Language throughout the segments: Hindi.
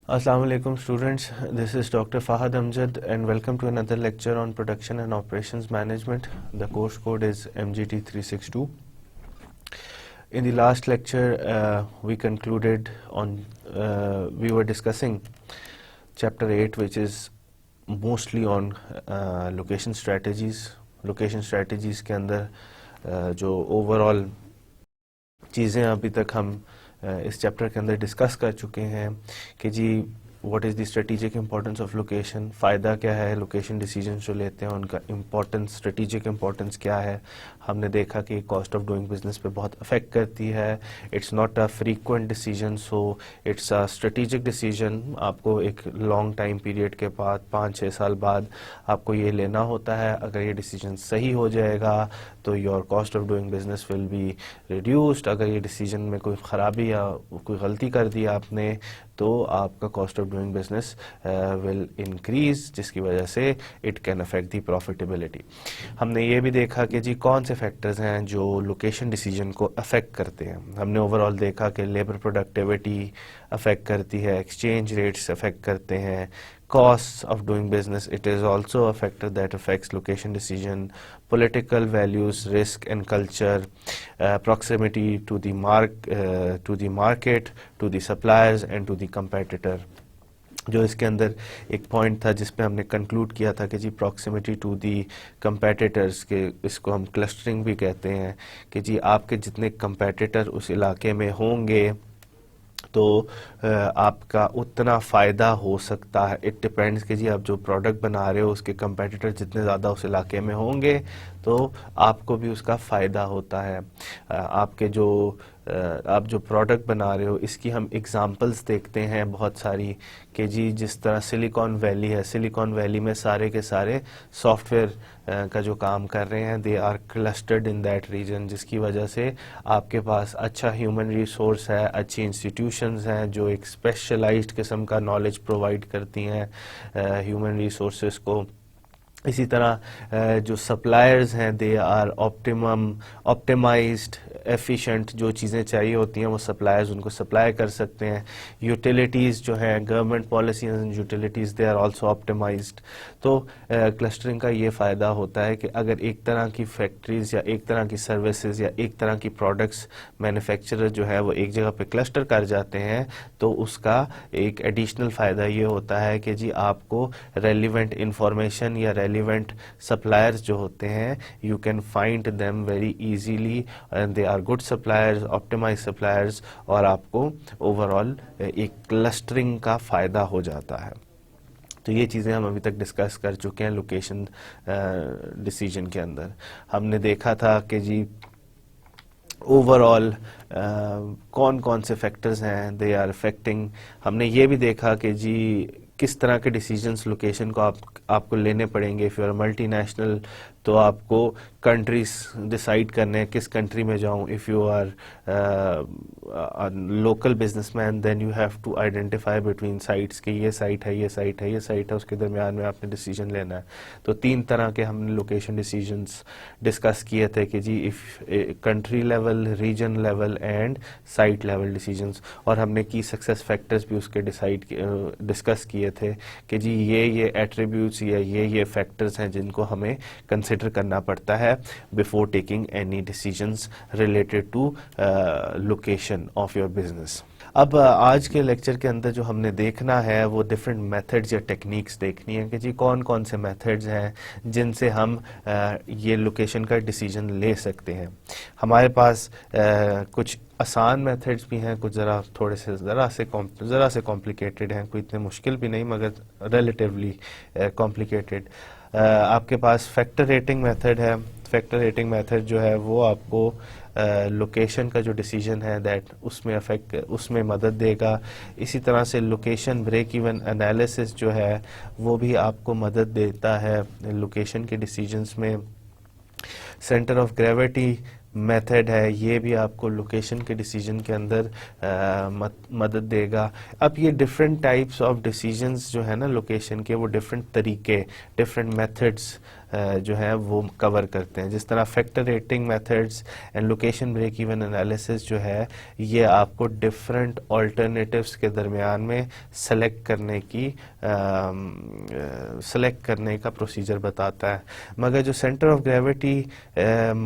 Assalamu alaikum students, this is Dr. Fahad Amjad and welcome to another lecture on production and operations management. The course code is MGT 362. In the last lecture we concluded on, we were discussing chapter 8 which is mostly on location strategies. Location strategies के अंदर जो overall चीज़ें अभी तक हम इस चैप्टर के अंदर डिस्कस कर चुके हैं कि जी what is the strategic importance of location, फ़ायदा क्या है लोकेशन डिसीजन जो लेते हैं उनका इम्पोर्टेंस, स्ट्रेटेजिक इंपॉर्टेंस क्या है। हमने देखा कि कॉस्ट ऑफ डूइंग बिजनेस पे बहुत अफेक्ट करती है। It's not a frequent decision, so it's a strategic decision. आपको एक लॉन्ग टाइम पीरियड के बाद 5-6 साल बाद आपको ये लेना होता है। अगर ये डिसीजन सही हो जाएगा तो your cost of doing business will be reduced. अगर ये डिसीजन में कोई ख़राबी या कोई गलती कर दी आपने तो आपका cost of doing business will increase, जिसकी वजह से it can affect the profitability. हमने ये भी देखा कि जी कौन से फैक्टर्स हैं जो लोकेशन डिसीजन को अफेक्ट करते हैं। हमने ओवरऑल देखा कि लेबर प्रोडक्टिविटी अफेक्ट करती है, एक्सचेंज रेट्स अफेक्ट करते हैं, costs of doing business, it is also a factor that affects location decision, political values, risk and culture, proximity to the market, to the suppliers and to the competitor. जो इसके अंदर एक पॉइंट था जिस पे हमने कंक्लूड किया था कि जी प्रॉक्सिमिटी टू दी कंपेटिटर्स के, इसको हम क्लस्टरिंग भी कहते हैं कि जी आपके जितने कंपेटिटर उस इलाके में होंगे तो आपका उतना फ़ायदा हो सकता है। इट डिपेंड्स कि जी आप जो प्रोडक्ट बना रहे हो उसके कंपेटिटर जितने ज़्यादा उस इलाके में होंगे तो आपको भी उसका फ़ायदा होता है। आपके जो आप जो प्रोडक्ट बना रहे हो इसकी हम एग्जांपल्स देखते हैं बहुत सारी कि जी जिस तरह सिलिकॉन वैली है, सिलिकॉन वैली में सारे के सारे सॉफ्टवेयर का जो काम कर रहे हैं they are clustered in that region, जिसकी वजह से आपके पास अच्छा ह्यूमन रिसोर्स है, अच्छी इंस्टीट्यूशंस हैं जो एक स्पेशलाइज्ड किस्म का नॉलेज प्रोवाइड करती हैं ह्यूमन रिसोर्सेज को। इसी तरह जो सप्लायर्स हैं दे आर ऑप्टिमाइज्ड, एफिशिएंट, जो चीज़ें चाहिए होती हैं वो सप्लायर्स उनको सप्लाई कर सकते हैं। यूटिलिटीज़ जो हैं, government policies and utilities they are also optimised. तो क्लस्टरिंग का ये फ़ायदा होता है कि अगर एक तरह की फैक्ट्रीज़ या एक तरह की सर्विसेज या एक तरह की प्रोडक्ट्स मैन्युफैक्चरर जो है वो एक जगह पे क्लस्टर कर जाते हैं तो उसका एक एडिशनल फ़ायदा ये होता है कि जी आपको रेलिवेंट इंफॉर्मेशन या रेलिवेंट सप्लायर्स जो होते हैं you can find them very easily and they are good suppliers, optimise suppliers, और आपको ओवरऑल एक क्लस्टरिंग का फ़ायदा हो जाता है। तो ये चीज़ें हम अभी तक डिस्कस कर चुके हैं लोकेशन डिसीजन के अंदर। हमने देखा था कि जी ओवरऑल कौन कौन से फैक्टर्स हैं दे आर अफेक्टिंग। हमने ये भी देखा कि जी किस तरह के डिसीजंस लोकेशन को आपको लेने पड़ेंगे। इफ़ यू आर मल्टीनेशनल तो आपको कंट्रीज डिसाइड करने हैं किस कंट्री में जाऊं। If you are local businessman then you have to identify between sites कि ये साइट है, ये साइट है, ये साइट है, उसके दरमियान में आपने डिसीजन लेना है। तो 3 तरह के हमने लोकेशन डिसीजंस डिस्कस किए थे कि जी if country level, region level and site level decisions, और हमने की सक्सेस फैक्टर्स भी उसके डिस्कस किए थे कि जी ये एट्रीब्यूट्स या ये फैक्टर्स हैं जिनको हमें कंसिडर करना पड़ता है before taking any decisions related to location of your business. अब आज के लेक्चर के अंदर जो हमने देखना है वो डिफरेंट मेथड्स या टेक्निक्स देखनी है कि जी कौन कौन से मेथड्स हैं जिनसे हम ये लोकेशन का डिसीजन ले सकते हैं। हमारे पास कुछ आसान मेथड्स भी हैं, कुछ ज़रा से कॉम्प्लिकेटेड हैं, कोई इतने मुश्किल भी नहीं मगर रिलेटिवली कॉम्प्लिकेटेड। आपके पास फैक्टर रेटिंग मेथड है। फैक्टर रेटिंग मेथड जो है वो आपको लोकेशन का जो डिसीजन है दैट उसमें मदद देगा। इसी तरह से लोकेशन ब्रेक इवन एनालिसिस जो है वो भी आपको मदद देता है लोकेशन के डिसीजंस में। सेंटर ऑफ ग्रेविटी मेथड है, ये भी आपको लोकेशन के डिसीजन के अंदर मदद देगा। अब ये डिफरेंट टाइप्स ऑफ डिसीजंस जो है ना लोकेशन के, वो डिफरेंट तरीके, डिफरेंट मेथड्स जो है वो कवर करते हैं। जिस तरह factor rating methods and location break even analysis जो है ये आपको डिफरेंट ऑल्टरनेटिव्स के दरमियान में सेलेक्ट करने का प्रोसीजर बताता है। मगर जो सेंटर ऑफ ग्रेविटी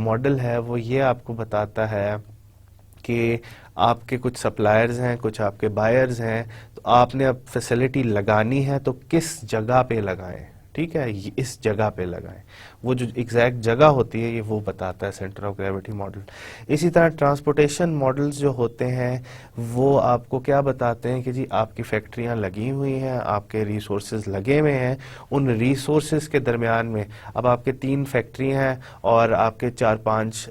मॉडल है वो ये आपको बताता है कि आपके कुछ सप्लायर्स हैं, कुछ आपके बायर्स हैं, तो आपने अब फैसिलिटी लगानी है तो किस जगह पे लगाएं, ठीक है, इस जगह पे लगाएं। वो जो एग्जैक्ट जगह होती है ये वो बताता है सेंटर ऑफ ग्रेविटी मॉडल। इसी तरह ट्रांसपोर्टेशन मॉडल्स जो होते हैं वो आपको क्या बताते हैं कि जी आपकी फैक्ट्रियां लगी हुई हैं, आपके रिसोर्सेज लगे हुए हैं, उन रिसोर्सेज के दरमियान में अब आपके 3 फैक्ट्रियां हैं और आपके 4-5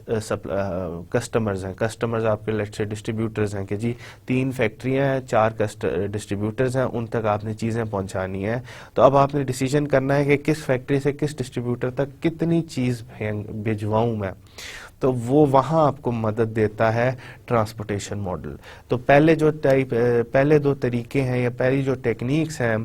कस्टमर्स हैं। कस्टमर्स आपके लेट्स से डिस्ट्रीब्यूटर्स हैं कि जी 3 फैक्ट्रियां हैं, 4 डिस्ट्रीब्यूटर्स हैं, उन तक आपने चीज़ें पहुंचानी है। तो अब आपने डिसीजन करना है कि किस फैक्ट्री से किस डिस्ट्रीब्यूटर तक कितनी चीज भिजवाऊं मैं, तो वो वहां आपको मदद देता है ट्रांसपोर्टेशन मॉडल। तो पहले 2 तरीके हैं या पहली जो टेक्निक्स हैं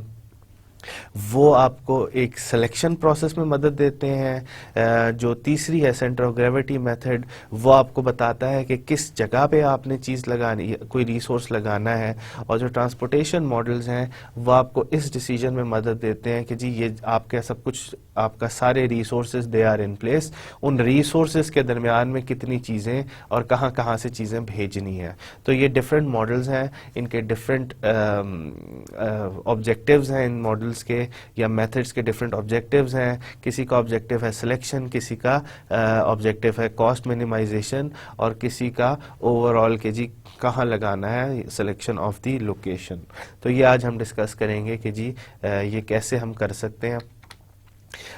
वो आपको एक सिलेक्शन प्रोसेस में मदद देते हैं। जो तीसरी है सेंटर ऑफ ग्रेविटी मेथड, वो आपको बताता है कि किस जगह पे आपने चीज़ लगानी, कोई रिसोर्स लगाना है। और जो ट्रांसपोर्टेशन मॉडल्स हैं वो आपको इस डिसीजन में मदद देते हैं कि जी ये आपका सब कुछ, आपका सारे resources they are in place, उन रिसोर्सेज के दरमियान में कितनी चीज़ें और कहाँ कहाँ से चीज़ें भेजनी है। तो ये डिफरेंट मॉडल्स हैं, इनके डिफरेंट ऑब्जेक्टिव्स हैं, इन मॉडल्स के या मेथड्स के डिफरेंट ऑब्जेक्टिव्स हैं। किसी का ऑब्जेक्टिव है सिलेक्शन, किसी का ऑब्जेक्टिव है कॉस्ट मिनिमाइजेशन और किसी का ओवरऑल के जी कहाँ लगाना है, सिलेक्शन ऑफ द लोकेशन। तो ये आज हम डिस्कस करेंगे कि जी ये कैसे हम कर सकते हैं।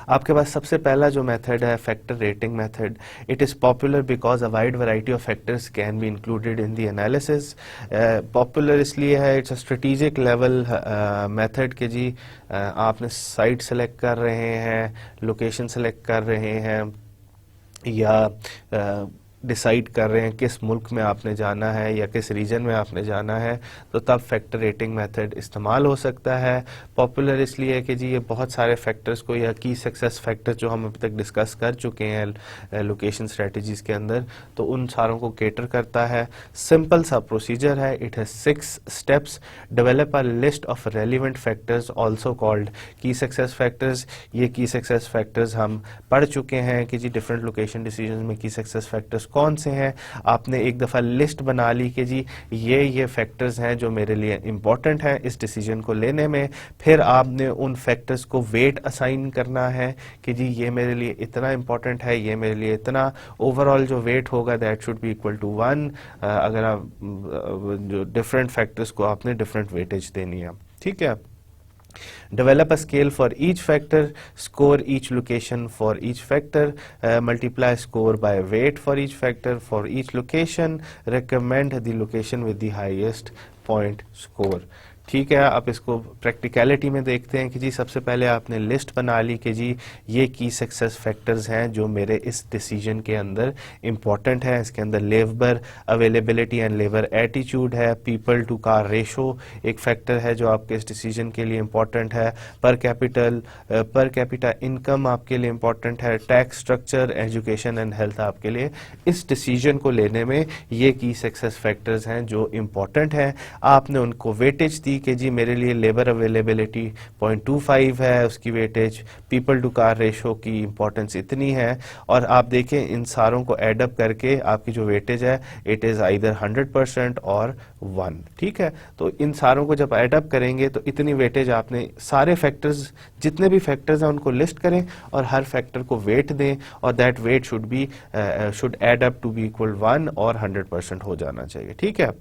आपके पास सबसे पहला जो मेथड है factor rating method. It is popular because a wide variety of factors can be included in the analysis. Popular इसलिए है, it's a strategic level method के जी आपने साइट सेलेक्ट कर रहे हैं, लोकेशन सेलेक्ट कर रहे हैं या डिसाइड कर रहे हैं किस मुल्क में आपने जाना है या किस रीजन में आपने जाना है, तो तब फैक्टर रेटिंग मेथड इस्तेमाल हो सकता है। पॉपुलर इसलिए कि जी ये बहुत सारे फैक्टर्स को या की सक्सेस फैक्टर्स जो हम अभी तक डिस्कस कर चुके हैं लोकेशन स्ट्रेटजीज के अंदर, तो उन सारों को केटर करता है। सिंपल सा प्रोसीजर है, it has 6 steps. Develop a list of relevant factors also called की सक्सेस फैक्टर्स। ये की सक्सेस फैक्टर्स हम पढ़ चुके हैं कि जी डिफरेंट लोकेशन डिसीजन में की सक्सेस फैक्टर्स कौन से हैं। आपने एक दफ़ा लिस्ट बना ली कि जी ये फैक्टर्स हैं जो मेरे लिए इंपॉर्टेंट हैं इस डिसीजन को लेने में। फिर आपने उन फैक्टर्स को वेट असाइन करना है कि जी ये मेरे लिए इतना इंपॉर्टेंट है, ये मेरे लिए इतना। ओवरऑल जो वेट होगा that should be equal to 1। अगर आप जो डिफरेंट फैक्टर्स को आपने डिफरेंट वेटेज देनी है, ठीक है। Develop a scale for each factor, score each location for each factor, multiply score by weight for each factor for each location, recommend the location with the highest point score। ठीक है, आप इसको प्रैक्टिकलिटी में देखते हैं कि जी सबसे पहले आपने लिस्ट बना ली कि जी ये की सक्सेस फैक्टर्स हैं जो मेरे इस डिसीजन के अंदर इंपॉर्टेंट है। इसके अंदर labour availability and labour attitude है, पीपल टू कार रेशो एक फैक्टर है जो आपके इस डिसीजन के लिए इंपॉर्टेंट है, पर कैपिटा इनकम आपके लिए इंपॉर्टेंट है, tax structure, education and health आपके लिए इस डिसीजन को लेने में ये की सक्सेस फैक्टर्स हैं जो इंपॉर्टेंट हैं। आपने उनको वेटेज दी कि जी मेरे लिए लेबर अवेलेबिलिटी 0.25 है उसकी weightage, people to car ratio की इंपॉर्टेंस इतनी है, और आप देखें इन सारों को एडअप करके आपकी जो वेटेज है इट इज़ आइदर 100% और 1। ठीक है, तो इन सारों को जब एडअप करेंगे तो इतनी वेटेज आपने सारे फैक्टर्स, जितने भी फैक्टर्स हैं उनको लिस्ट करें और हर फैक्टर को वेट दें और that weight should add up to be equal 1 और 100% हो जाना चाहिए। ठीक है,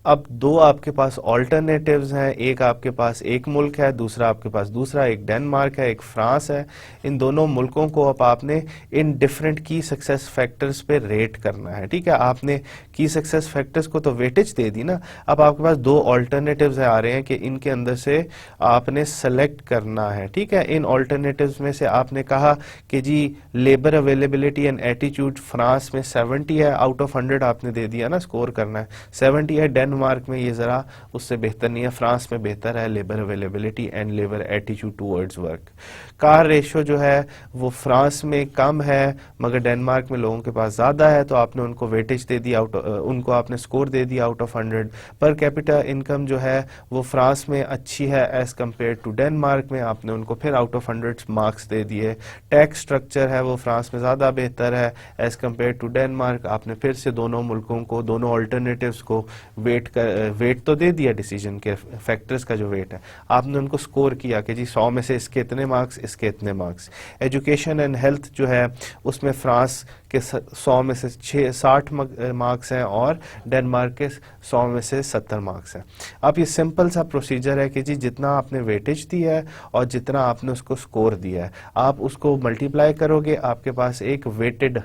अब 2 आपके पास ऑल्टरनेटिव्स हैं, एक आपके पास एक मुल्क है, दूसरा आपके पास दूसरा, एक डेनमार्क है, एक फ्रांस है। इन दोनों मुल्कों को अब आपने इन डिफरेंट की सक्सेस फैक्टर्स पे रेट करना है। ठीक है, आपने की सक्सेस फैक्टर्स को तो वेटेज दे दी ना, अब आपके पास 2 ऑल्टरनेटिव्स आ रहे हैं कि इनके अंदर से आपने सेलेक्ट करना है। ठीक है, इन ऑल्टरनेटिव्स में से आपने कहा कि जी labour availability and attitude France में 70 है, आउट ऑफ 100 आपने दे दिया ना, स्कोर करना है 70 है। डेनमार्क में ये ज़रा उससे बेहतर नहीं है, फ्रांस में बेहतर है labour availability and labour attitude towards work. Car ratio जो है वो फ्रांस में कम है मगर डेनमार्क में लोगों के पास ज़्यादा है, तो आपने उनको वेटेज दे दिया, उनको आपने स्कोर दे दिया out of 100। Per capita income जो है वो फ्रांस में अच्छी है एज कम्पेयर टू डेनमार्क में, आपने उनको फिर आउट ऑफ 100 मार्क्स दे दिए। टैक्स स्ट्रक्चर है वो फ्रांस में ज़्यादा बेहतर है एज कम्पेयर टू डेनमार्क, आपने फिर से दोनों मुल्कों को, दोनों ऑल्टरनेटिव्स को वेट तो दे दिया डिसीजन के फैक्टर्स का जो वेट है, आपने उनको स्कोर किया कि जी 100 में से इसके इतने मार्क्स, इसके इतने मार्क्स। एजुकेशन एंड हेल्थ जो है उसमें फ्रांस के 100 में से 60 मार्क्स हैं और डेनमार्क के 100 में से 70 मार्क्स हैं। अब ये सिंपल सा प्रोसीजर है कि जी जितना आपने वेटेज दिया है और जितना आपने उसको स्कोर दिया है, आप उसको मल्टीप्लाई करोगे, आपके पास एक वेटेड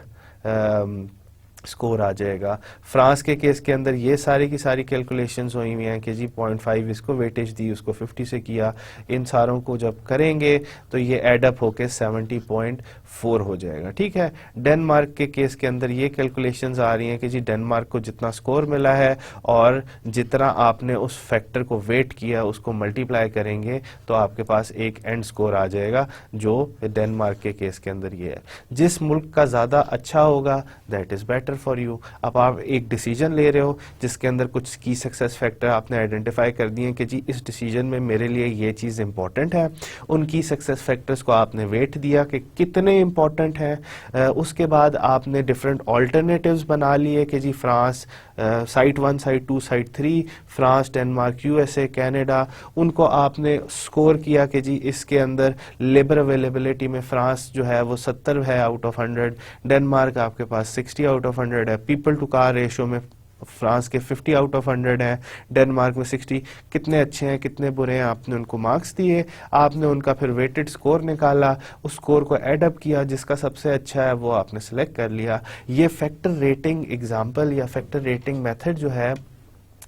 स्कोर आ जाएगा। फ्रांस के केस के अंदर ये सारी की सारी कैलकुलेशंस हुई हुई हैं कि जी 0.5 इसको वेटेज दी, उसको 50 से किया, इन सारों को जब करेंगे तो ये एडअप होके 70.4 हो जाएगा। ठीक है, डेनमार्क के केस के अंदर ये कैलकुलेशंस आ रही हैं कि जी डेनमार्क को जितना स्कोर मिला है और जितना आपने उस फैक्टर को वेट किया उसको मल्टीप्लाई करेंगे तो आपके पास एक एंड स्कोर आ जाएगा, जो डेनमार्क के केस के अंदर ये है। जिस मुल्क का ज़्यादा अच्छा होगा that is better for you. अब आप एक डिसीजन ले रहे हो जिसके अंदर कुछ की सक्सेस फैक्टर आपने आइडेंटिफाई कर दिए कि जी इस डिसीजन में मेरे लिए ये चीज़ इंपॉर्टेंट है, उन की सक्सेस फैक्टर्स को आपने वेट दिया कि कितने इंपॉर्टेंट हैं। उसके बाद आपने डिफरेंट ऑल्टरनेटिव्स बना लिए कि जी France site 1, site 2, site 3, France, Denmark, USA, Canada, उनको आपने स्कोर किया कि जी इसके अंदर लेबर अवेलेबिलिटी में फ्रांस जो है वो 70 है आउट ऑफ 100, डेनमार्क आपके पास 60 आउट ऑफ 100 है, पीपल टू कार रेशियो में फ्रांस के 50 आउट ऑफ 100 है, डेनमार्क में 60। कितने अच्छे हैं कितने बुरे हैं, आपने उनको मार्क्स दिए, आपने उनका फिर वेटेड स्कोर निकाला, उस स्कोर को एडअप किया, जिसका सबसे अच्छा है वो आपने सेलेक्ट कर लिया। ये फैक्टर रेटिंग एग्जाम्पल या फैक्टर रेटिंग मेथड जो है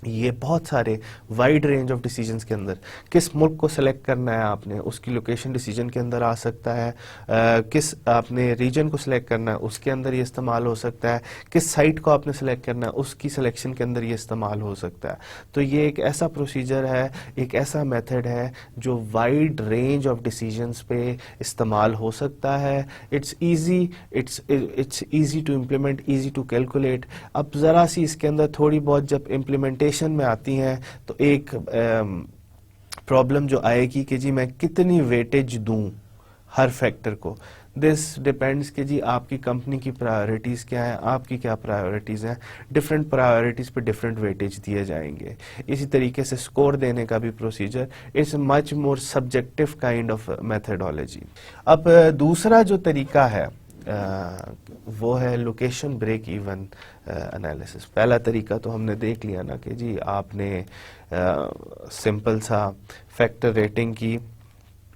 ये बहुत सारे वाइड रेंज ऑफ डिसीजंस के अंदर, किस मुल्क को सिलेक्ट करना है आपने उसकी लोकेशन डिसीजन के अंदर आ सकता है, किस आपने रीजन को सिलेक्ट करना है उसके अंदर ये इस्तेमाल हो सकता है, किस साइट को आपने सिलेक्ट करना है उसकी सिलेक्शन के अंदर ये इस्तेमाल हो सकता है। तो ये एक ऐसा प्रोसीजर है, एक ऐसा मेथड है जो वाइड रेंज ऑफ डिसीजंस पे इस्तेमाल हो सकता है। It's easy to implement, easy to calculate. अब ज़रा सी इसके अंदर थोड़ी बहुत जब इम्प्लीमेंटेशन में आती हैं तो एक प्रॉब्लम जो आएगी कि जी मैं कितनी वेटेज दूं हर फैक्टर को। दिस डिपेंड्स कि जी आपकी कंपनी की प्रायोरिटीज़ क्या है, आपकी क्या प्रायोरिटीज़ हैं, डिफरेंट प्रायोरिटीज़ पे डिफरेंट वेटेज दिए जाएंगे। इसी तरीके से स्कोर देने का भी procedure it's much more subjective kind of methodology. अब दूसरा जो तरीका है वो है लोकेशन ब्रेक इवन एनालिसिस। पहला तरीका तो हमने देख लिया ना कि जी आपने सिंपल सा फैक्टर रेटिंग की,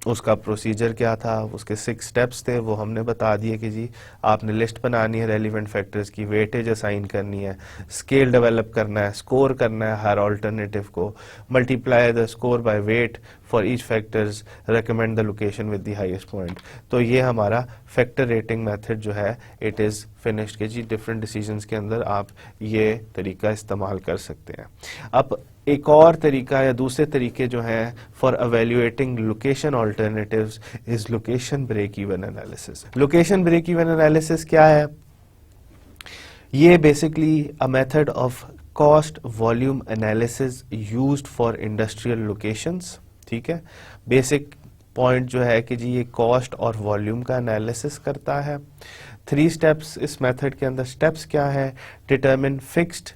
उसका प्रोसीजर क्या था, उसके 6 स्टेप्स थे वो हमने बता दिए कि जी आपने लिस्ट बनानी है रेलिवेंट फैक्टर्स की, वेटेज असाइन करनी है, स्केल डेवलप करना है, स्कोर करना है हर ऑल्टरनेटिव को, multiply the score by weight for each factors, recommend the location with the highest point. तो ये हमारा फैक्टर रेटिंग मेथड जो है इट इज़ फिनिश्ड कि जी डिफरेंट डिसीजंस के अंदर आप ये तरीका इस्तेमाल कर सकते हैं। अब एक और तरीका या दूसरे तरीके जो हैं for evaluating location alternatives is location break even analysis. Location break even analysis क्या है? ये basically a method of cost volume analysis used for industrial locations. ठीक है, बेसिक पॉइंट जो है कि जी ये कॉस्ट और वॉल्यूम का एनालिसिस करता है। 3 स्टेप्स इस मेथड के अंदर। स्टेप्स क्या है? Determine fixed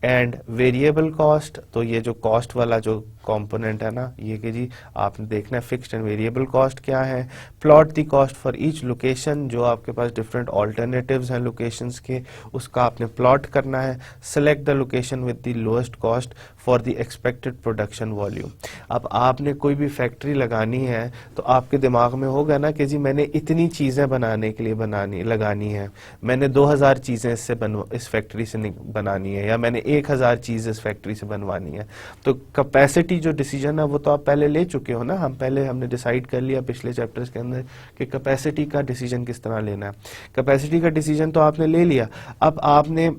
and variable cost. तो ये जो कॉस्ट वाला जो कंपोनेंट है ना, ये कि जी आपने देखना है फिक्स्ड एंड वेरिएबल कॉस्ट क्या है। Plot the cost for each location, जो आपके पास डिफरेंट ऑल्टरनेटिव्स हैं लोकेशंस के, उसका आपने प्लॉट करना है। Select the location with the lowest cost for the expected production volume. अब आपने कोई भी फैक्ट्री लगानी है तो आपके दिमाग में होगा ना कि जी मैंने इतनी चीज़ें बनाने के लिए लगानी है, मैंने 2000 चीज़ें इस फैक्ट्री से बनानी है, या मैंने 1000 चीज़ इस फैक्ट्री से बनवानी है। तो कैपेसिटी जो डिसीजन है वो तो आप पहले ले चुके हो ना, हमने डिसाइड कर लिया पिछले चैप्टर्स के अंदर कि कैपेसिटी का डिसीजन किस तरह लेना है। कैपेसिटी का डिसीजन तो आपने ले लिया। अब आपने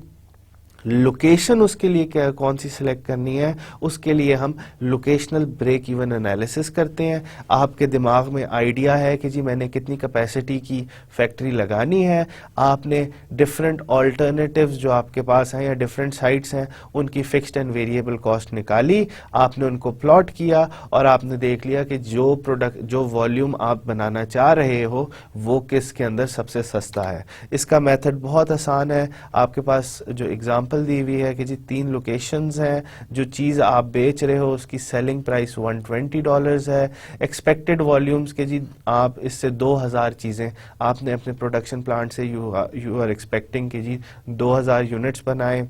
लोकेशन उसके लिए क्या कौन सी सिलेक्ट करनी है, उसके लिए हम लोकेशनल ब्रेक इवन एनालिसिस करते हैं। आपके दिमाग में आइडिया है कि जी मैंने कितनी कैपेसिटी की फैक्ट्री लगानी है, आपने डिफरेंट ऑल्टरनेटिव्स जो आपके पास हैं या डिफरेंट साइट्स हैं उनकी फिक्स्ड एंड वेरिएबल कॉस्ट निकाली, आपने उनको प्लॉट किया और आपने देख लिया कि जो वॉल्यूम आप बनाना चाह रहे हो वो किसके अंदर सबसे सस्ता है। इसका मेथड बहुत आसान है। आपके पास जो एग्जाम्पल दी हुई है कि जी 3 लोकेशंस हैं, जो चीज़ आप बेच रहे हो उसकी सेलिंग प्राइस $120 है, एक्सपेक्टेड वॉल्यूम्स के जी आप इससे 2000 चीज़ें आपने अपने प्रोडक्शन प्लांट से यू आर एक्सपेक्टिंग कि जी 2000 यूनिट्स बनाए।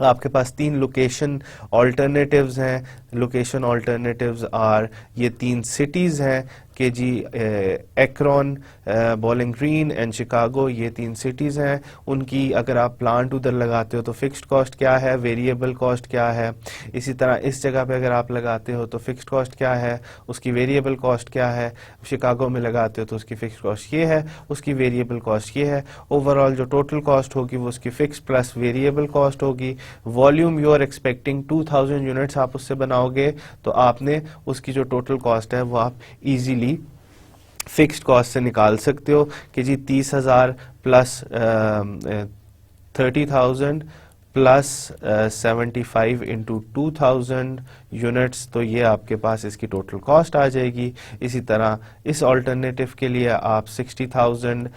आपके पास 3 लोकेशन ऑल्टरनेटिव्स हैं। लोकेशन ऑल्टरनेटिव्स आर ये 3 सिटीज़ हैं कि जी Akron, Bowling Green and Chicago, ये 3 सिटीज़ हैं। उनकी अगर आप प्लांट उधर लगाते हो तो फिक्स्ड कॉस्ट क्या है, वेरिएबल कॉस्ट क्या है। इसी तरह इस जगह पे अगर आप लगाते हो तो फिक्स्ड कॉस्ट क्या है, उसकी वेरिएबल कॉस्ट क्या है। शिकागो में लगाते हो तो उसकी फिक्स्ड कॉस्ट ये है, उसकी वेरिएबल कॉस्ट ये है। ओवरऑल जो टोटल कॉस्ट होगी वो उसकी फिक्स प्लस वेरिएबल कॉस्ट होगी। Volume you are expecting 2000 units आप उससे बनाओगे तो आपने उसकी जो टोटल कॉस्ट है वो आप इजीली फिक्स्ड कॉस्ट से निकाल सकते हो कि जी 30,000 प्लस 30,000 प्लस 75 इंटू 2000 यूनिट्स, तो ये आपके पास इसकी टोटल कॉस्ट आ जाएगी। इसी तरह इस ऑल्टरनेटिव के लिए आप 60,000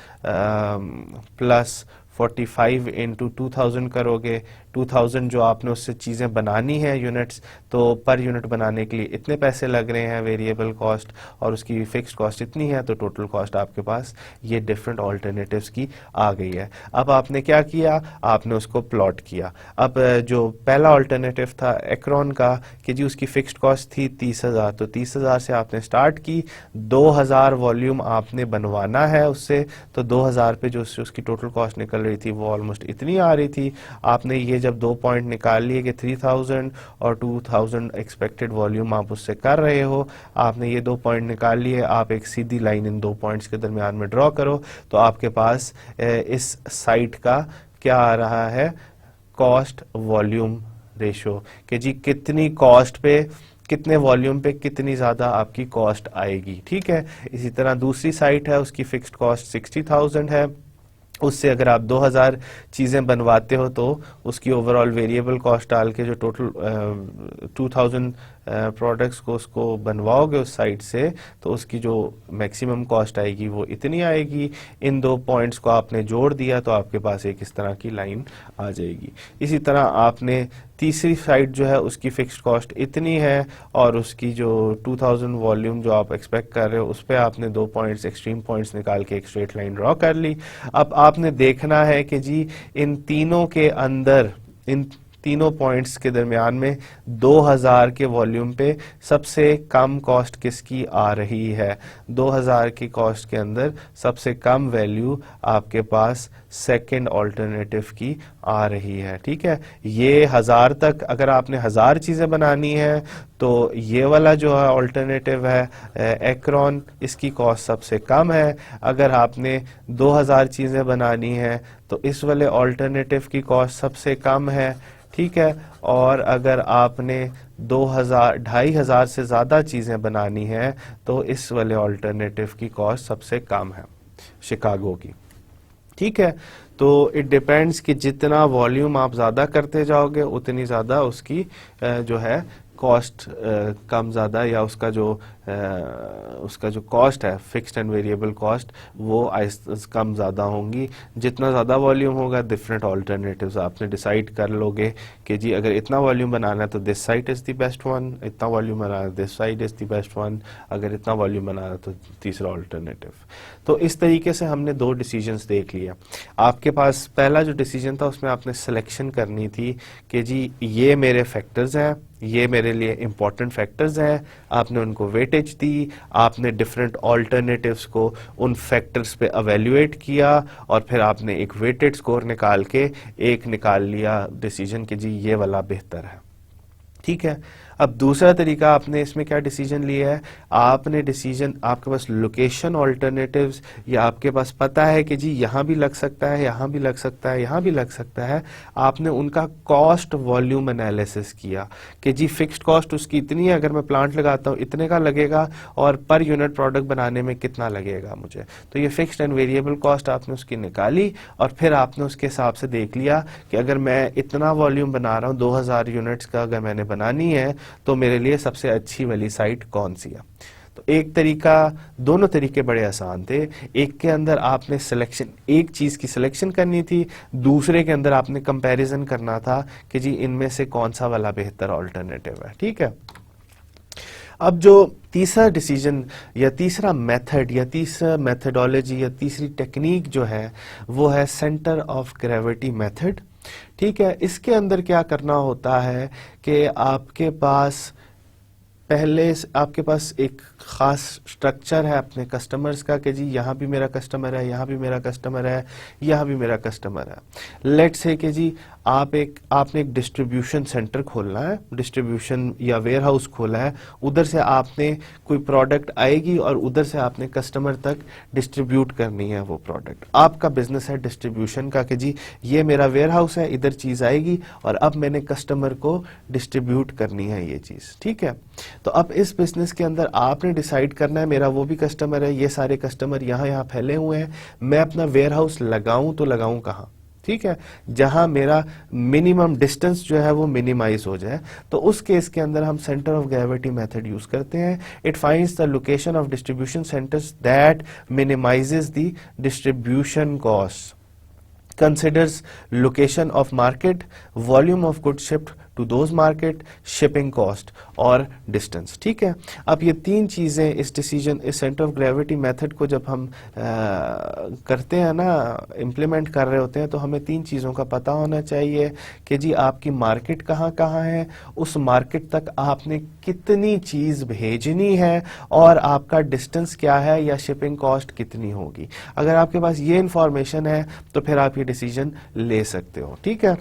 प्लस 45 इंटू 2000 करोगे। 2000 जो आपने उससे चीज़ें बनानी है यूनिट्स, तो पर यूनिट बनाने के लिए इतने पैसे लग रहे हैं वेरिएबल कॉस्ट और उसकी फिक्स्ड कॉस्ट इतनी है, तो टोटल कॉस्ट आपके पास ये डिफरेंट ऑल्टरनेटिव्स की आ गई है। अब आपने क्या किया, आपने उसको प्लॉट किया। अब जो पहला ऑल्टरनेटिव था एक्रोन का कि जी उसकी फिक्स्ड कॉस्ट थी 30,000, तो 30,000 से आपने स्टार्ट की, 2000 वॉल्यूम आपने बनवाना है उससे, तो 2000 पे जो उसकी टोटल कॉस्ट निकल रही थी वो ऑलमोस्ट इतनी आ रही थी। आपने ये जब 2 पॉइंट निकाल लिए कि 3000 और 2000 एक्सपेक्टेड वॉल्यूम आप उससे कर रहे हो, आपने ये 2 पॉइंट निकाल लिए। आप एक सीधी लाइन इन 2 पॉइंट्स के दरमियान में ड्रॉ करो तो आपके पास इस साइट का क्या आ रहा है, कॉस्ट वॉल्यूम रेशो, कि जी कितनी कॉस्ट पे कितने वॉल्यूम पे कितनी ज्यादा आपकी कॉस्ट आएगी। ठीक है, इसी तरह दूसरी साइट है, उसकी फिक्स्ड कॉस्ट 60,000 है, उससे अगर आप 2000 चीज़ें बनवाते हो तो उसकी ओवरऑल वेरिएबल कॉस्ट डाल के जो टोटल 2000 प्रोडक्ट्स को उसको बनवाओगे उस साइट से, तो उसकी जो मैक्सिमम कॉस्ट आएगी वो इतनी आएगी। इन 2 पॉइंट्स को आपने जोड़ दिया तो आपके पास एक इस तरह की लाइन आ जाएगी। इसी तरह आपने तीसरी साइट जो है उसकी फिक्स्ड कॉस्ट इतनी है और उसकी जो 2000 वॉल्यूम जो आप एक्सपेक्ट कर रहे हो उस पर आपने 2 पॉइंट्स एक्सट्रीम पॉइंट्स निकाल के एक स्ट्रेट लाइन ड्रॉ कर ली। अब आपने देखना है कि जी इन तीनों के अंदर, इन तीनों पॉइंट्स के दरमियान में 2000 के वॉल्यूम पे सबसे कम कॉस्ट किसकी आ रही है। 2000 की कॉस्ट के अंदर सबसे कम वैल्यू आपके पास सेकंड ऑल्टरनेटिव की आ रही है। ठीक है, ये 1000 तक अगर आपने 1000 चीजें बनानी है तो ये वाला जो है ऑल्टरनेटिव है एक्रोन, इसकी कॉस्ट सबसे कम है। अगर आपने 2000 चीजें बनानी है तो इस वाले ऑल्टरनेटिव की कॉस्ट सबसे कम है। ठीक है, और अगर आपने 2500 से ज्यादा चीजें बनानी है तो इस वाले ऑल्टरनेटिव की कॉस्ट सबसे कम है, शिकागो की। ठीक है, तो इट डिपेंड्स कि जितना वॉल्यूम आप ज्यादा करते जाओगे उतनी ज्यादा उसकी जो है कॉस्ट कम ज्यादा, या उसका जो कॉस्ट है फिक्स्ड एंड वेरिएबल कॉस्ट वो कम ज्यादा होंगी। जितना ज्यादा वॉल्यूम होगा डिफरेंट ऑल्टरनेटिव्स आपने डिसाइड कर लोगे कि जी अगर इतना वॉल्यूम बनाना है तो this site is the best one, इतना वॉल्यूम बनाना है this site is the best one, अगर इतना वॉल्यूम बनाना है तो तीसरा ऑल्टरनेटिव। तो इस तरीके से हमने 2 डिसीजंस देख लिया। आपके पास पहला जो डिसीजन था उसमें आपने सिलेक्शन करनी थी कि जी ये मेरे फैक्टर्स हैं, ये मेरे लिए इंपॉर्टेंट फैक्टर्स हैं, आपने उनको वेटेज दी, आपने डिफरेंट ऑल्टरनेटिव्स को उन फैक्टर्स पे एवेल्युएट किया और फिर आपने एक वेटेड स्कोर निकाल के एक निकाल लिया डिसीजन कि जी ये वाला बेहतर है। ठीक है, अब दूसरा तरीका आपने इसमें क्या डिसीजन लिया है, आपने डिसीजन, आपके पास लोकेशन ऑल्टरनेटिव्स, या आपके पास पता है कि जी यहाँ भी लग सकता है, यहाँ भी लग सकता है, यहाँ भी लग सकता है, आपने उनका कॉस्ट वॉल्यूम एनालिसिस किया कि जी फिक्स्ड कॉस्ट उसकी इतनी है, अगर मैं प्लांट लगाता हूँ इतने का लगेगा, और पर यूनिट प्रोडक्ट बनाने में कितना लगेगा मुझे, तो ये फिक्स्ड एंड वेरिएबल कॉस्ट आपने उसकी निकाली, और फिर आपने उसके हिसाब से देख लिया कि अगर मैं इतना वॉल्यूम बना रहा हूँ 2000 यूनिट्स का अगर मैंने बनानी है, तो मेरे लिए सबसे अच्छी वाली साइट कौन सी है। तो एक तरीका, दोनों तरीके बड़े आसान थे, एक के अंदर आपने सिलेक्शन, एक चीज की सिलेक्शन करनी थी, दूसरे के अंदर आपने कंपैरिजन करना था कि जी इनमें से कौन सा वाला बेहतर ऑल्टरनेटिव है। ठीक है, अब जो तीसरा डिसीजन या तीसरा मेथड या तीसरा मेथडोलॉजी या तीसरी टेक्निक जो है वो है सेंटर ऑफ ग्रेविटी मेथड। ठीक है, इसके अंदर क्या करना होता है कि आपके पास पहले आपके पास एक खास स्ट्रक्चर है अपने कस्टमर्स का कि जी यहाँ भी मेरा कस्टमर है, यहाँ भी मेरा कस्टमर है, यहाँ भी मेरा कस्टमर है। लेट्स से कि जी आपने एक डिस्ट्रीब्यूशन सेंटर खोलना है, डिस्ट्रीब्यूशन या वेयर हाउस खोला है, उधर से आपने कोई प्रोडक्ट आएगी और उधर से आपने कस्टमर तक डिस्ट्रीब्यूट करनी है वो प्रोडक्ट। आपका बिजनेस है डिस्ट्रीब्यूशन का कि जी ये मेरा वेयर हाउस है, इधर चीज आएगी और अब मैंने कस्टमर को डिस्ट्रीब्यूट करनी है ये चीज। ठीक है, तो अब इस बिजनेस के अंदर आपने डिसाइड करना है मेरा वो भी कस्टमर है, ये सारे कस्टमर यहाँ फैले हुए हैं, मैं अपना वेयर हाउस लगाऊं तो लगाऊं कहाँ। ठीक है, जहां मेरा मिनिमम डिस्टेंस जो है वो मिनिमाइज हो जाए, तो उस केस के अंदर हम centre of gravity method use करते हैं। It finds the location of distribution centres that minimises the distribution cost, considers location of market, volume of goods shipped to those market, shipping cost और distance। ठीक है, अब ये तीन चीजें इस डिसीजन, इस सेंटर ऑफ ग्रेविटी मेथड को जब हम करते हैं ना, इम्प्लीमेंट कर रहे होते हैं, तो हमें तीन चीजों का पता होना चाहिए कि जी आपकी मार्केट कहाँ कहाँ है, उस मार्केट तक आपने कितनी चीज भेजनी है, और आपका डिस्टेंस क्या है या शिपिंग कॉस्ट कितनी होगी। अगर आपके पास ये इंफॉर्मेशन है तो फिर आप ये डिसीजन ले सकते हो। ठीक है,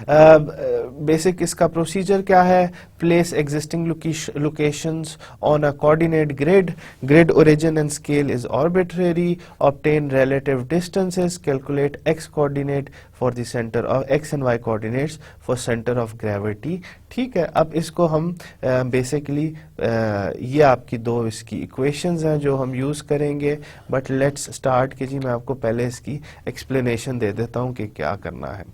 बेसिक इसका प्रोसीजर क्या है, place existing locations on a coordinate grid, grid origin and scale is arbitrary, obtain relative distances, calculate x coordinate for the centre of x and y coordinates for centre of gravity. ठीक है, अब इसको हम बेसिकली ये आपकी दो इसकी इक्वेशंस हैं जो हम यूज करेंगे, बट लेट्स स्टार्ट कि जी मैं आपको पहले इसकी एक्सप्लेनेशन दे देता हूं कि क्या करना है।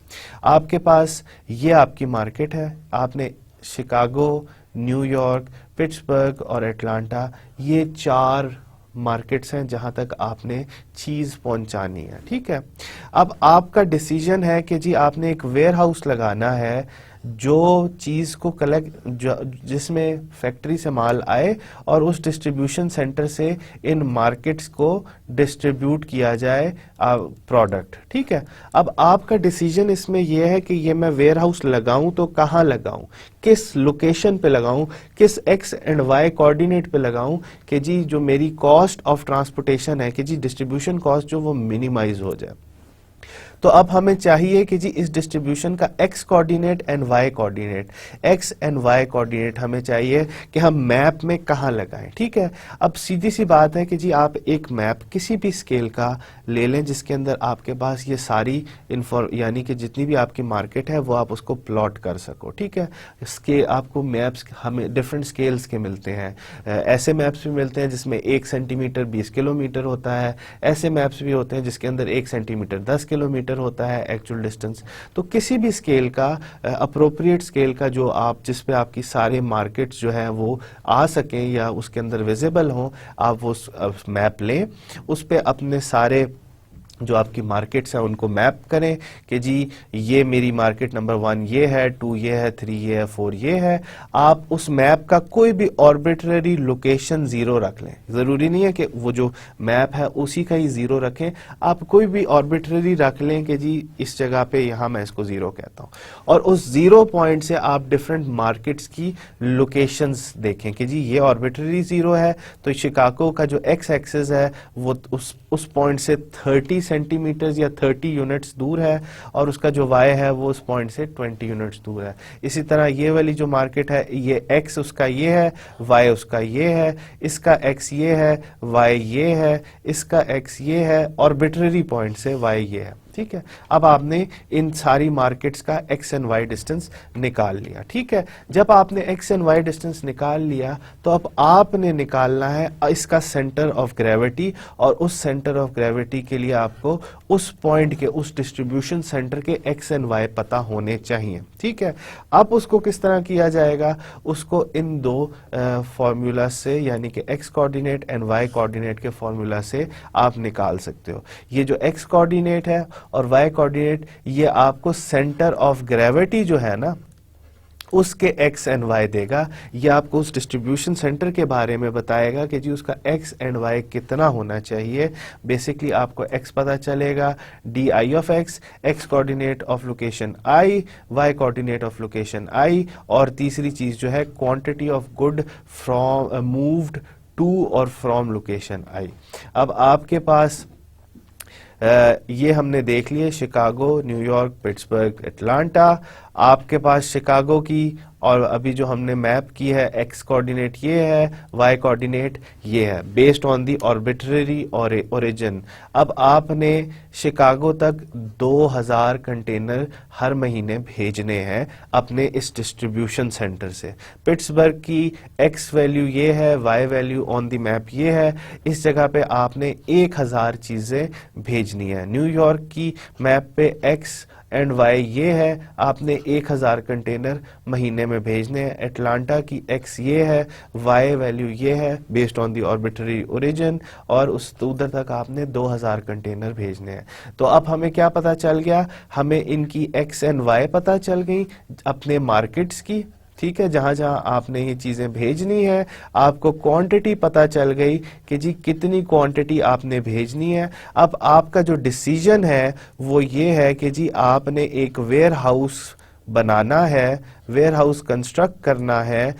आपके पास ये आपकी मार्केट है, आपने शिकागो, न्यूयॉर्क, पिट्सबर्ग और एटलांटा, ये 4 मार्केट्स हैं जहां तक आपने चीज पहुंचानी है। ठीक है, अब आपका डिसीजन है कि जी आपने एक वेयर हाउस लगाना है जो चीज को कलेक्ट, जिसमें फैक्ट्री से माल आए और उस डिस्ट्रीब्यूशन सेंटर से इन मार्केट्स को डिस्ट्रीब्यूट किया जाए प्रोडक्ट। ठीक है, अब आपका डिसीजन इसमें यह है कि ये मैं वेयर हाउस लगाऊं तो कहां लगाऊं, किस लोकेशन पे लगाऊं, किस एक्स एंड वाई कोऑर्डिनेट पे लगाऊं कि जी जो मेरी कॉस्ट ऑफ ट्रांसपोर्टेशन है कि जी डिस्ट्रीब्यूशन कॉस्ट जो वो मिनिमाइज हो जाए। तो अब हमें चाहिए कि जी इस डिस्ट्रीब्यूशन का x coordinate and y coordinate, x and y coordinate हमें चाहिए कि हम मैप में कहां लगाएं। ठीक है, अब सीधी सी बात है कि जी आप एक मैप किसी भी स्केल का ले लें जिसके अंदर आपके पास ये सारी यानी कि जितनी भी आपकी मार्केट है वो आप उसको प्लॉट कर सको। ठीक है, इसके आपको मैप्स हमें डिफरेंट स्केल्स के मिलते हैं, ऐसे मैप्स भी मिलते हैं जिसमें 1 सेंटीमीटर 20 किलोमीटर होता है, ऐसे मैप्स भी होते हैं जिसके अंदर 1 सेंटीमीटर 10 किलोमीटर होता है एक्चुअल डिस्टेंस। तो किसी भी स्केल का, अप्रोप्रिएट स्केल का जो आप, जिस पे आपकी सारे मार्केट्स जो है वो आ सकें या उसके अंदर विजिबल हों, आप वो मैप लें, उस पे अपने सारे जो आपकी मार्केट्स हैं उनको मैप करें कि जी ये मेरी मार्केट नंबर 1 ये है, 2 ये है, 3 ये है, 4 ये है। आप उस मैप का कोई भी आर्बिट्रेरी लोकेशन 0 रख लें, जरूरी नहीं है कि वो जो मैप है उसी का ही 0 रखें, आप कोई भी आर्बिट्रेरी रख लें कि जी इस जगह पे यहाँ मैं इसको 0 कहता हूँ, और उस 0 पॉइंट से आप डिफरेंट मार्केट्स की लोकेशंस देखें कि जी ये आर्बिट्रेरी 0 है, तो शिकागो का जो एक्स एक्सिस है वो उस पॉइंट से 30 सेंटीमीटर्स या 30 यूनिट्स दूर है और उसका जो y है वो उस पॉइंट से 20 यूनिट्स दूर है। इसी तरह ये वाली जो मार्केट है, ये x उसका ये है, y उसका ये है, इसका x ये है, y ये है, इसका x ये है, आर्बिट्रेरी पॉइंट से y ये है। ठीक है, अब आपने इन सारी मार्केट्स का x एंड y डिस्टेंस निकाल लिया। ठीक है, जब आपने x एंड y डिस्टेंस निकाल लिया तो अब आपने निकालना है इसका सेंटर ऑफ ग्रेविटी, और उस सेंटर ऑफ ग्रेविटी के लिए आपको उस पॉइंट के, उस डिस्ट्रीब्यूशन सेंटर के x एंड y पता होने चाहिए। ठीक है, अब उसको किस तरह किया जाएगा, उसको इन दो फॉर्मूला से, यानी कि x coordinate and y coordinate के फॉर्मूला से आप निकाल सकते हो। ये जो x कोऑर्डिनेट है और y कोऑर्डिनेट, ये आपको सेंटर ऑफ ग्रेविटी जो है ना उसके x एंड y देगा। ये आपको उस डिस्ट्रीब्यूशन सेंटर के बारे में बताएगा कि जी उसका x एंड y कितना होना चाहिए। बेसिकली आपको x पता चलेगा, di of x coordinate of location i, y coordinate of location i, और तीसरी चीज जो है quantity of good from moved to और फ्रॉम लोकेशन i। अब आपके पास ये हमने देख लिए शिकागो, न्यूयॉर्क, पिट्सबर्ग, एटलांटा। आपके पास शिकागो की, और अभी जो हमने मैप की है, x कोऑर्डिनेट ये है, y कोऑर्डिनेट ये है, based on the arbitrary origin. अब आपने शिकागो तक 2000 कंटेनर हर महीने भेजने हैं अपने इस डिस्ट्रीब्यूशन सेंटर से। पिट्सबर्ग की x वैल्यू ये है, y value on the map ये है, इस जगह पे आपने 1000 चीजें भेजनी है। न्यूयॉर्क की मैप पे x एंड y ये है, आपने 1000 कंटेनर महीने में भेजने हैं। एटलांटा की x ये है, y वैल्यू ये है based on the arbitrary origin, और उस उधर तक आपने 2000 कंटेनर भेजने हैं। तो अब हमें क्या पता चल गया, हमें इनकी x एंड y पता चल गई, अपने मार्केट्स की। ठीक है, जहां जहां आपने ये चीजें भेजनी है, आपको क्वांटिटी पता चल गई कि जी कितनी क्वांटिटी आपने भेजनी है। अब आपका जो डिसीजन है वो ये है कि जी आपने एक वेयर हाउस बनाना है, वेयर हाउस कंस्ट्रक्ट करना है,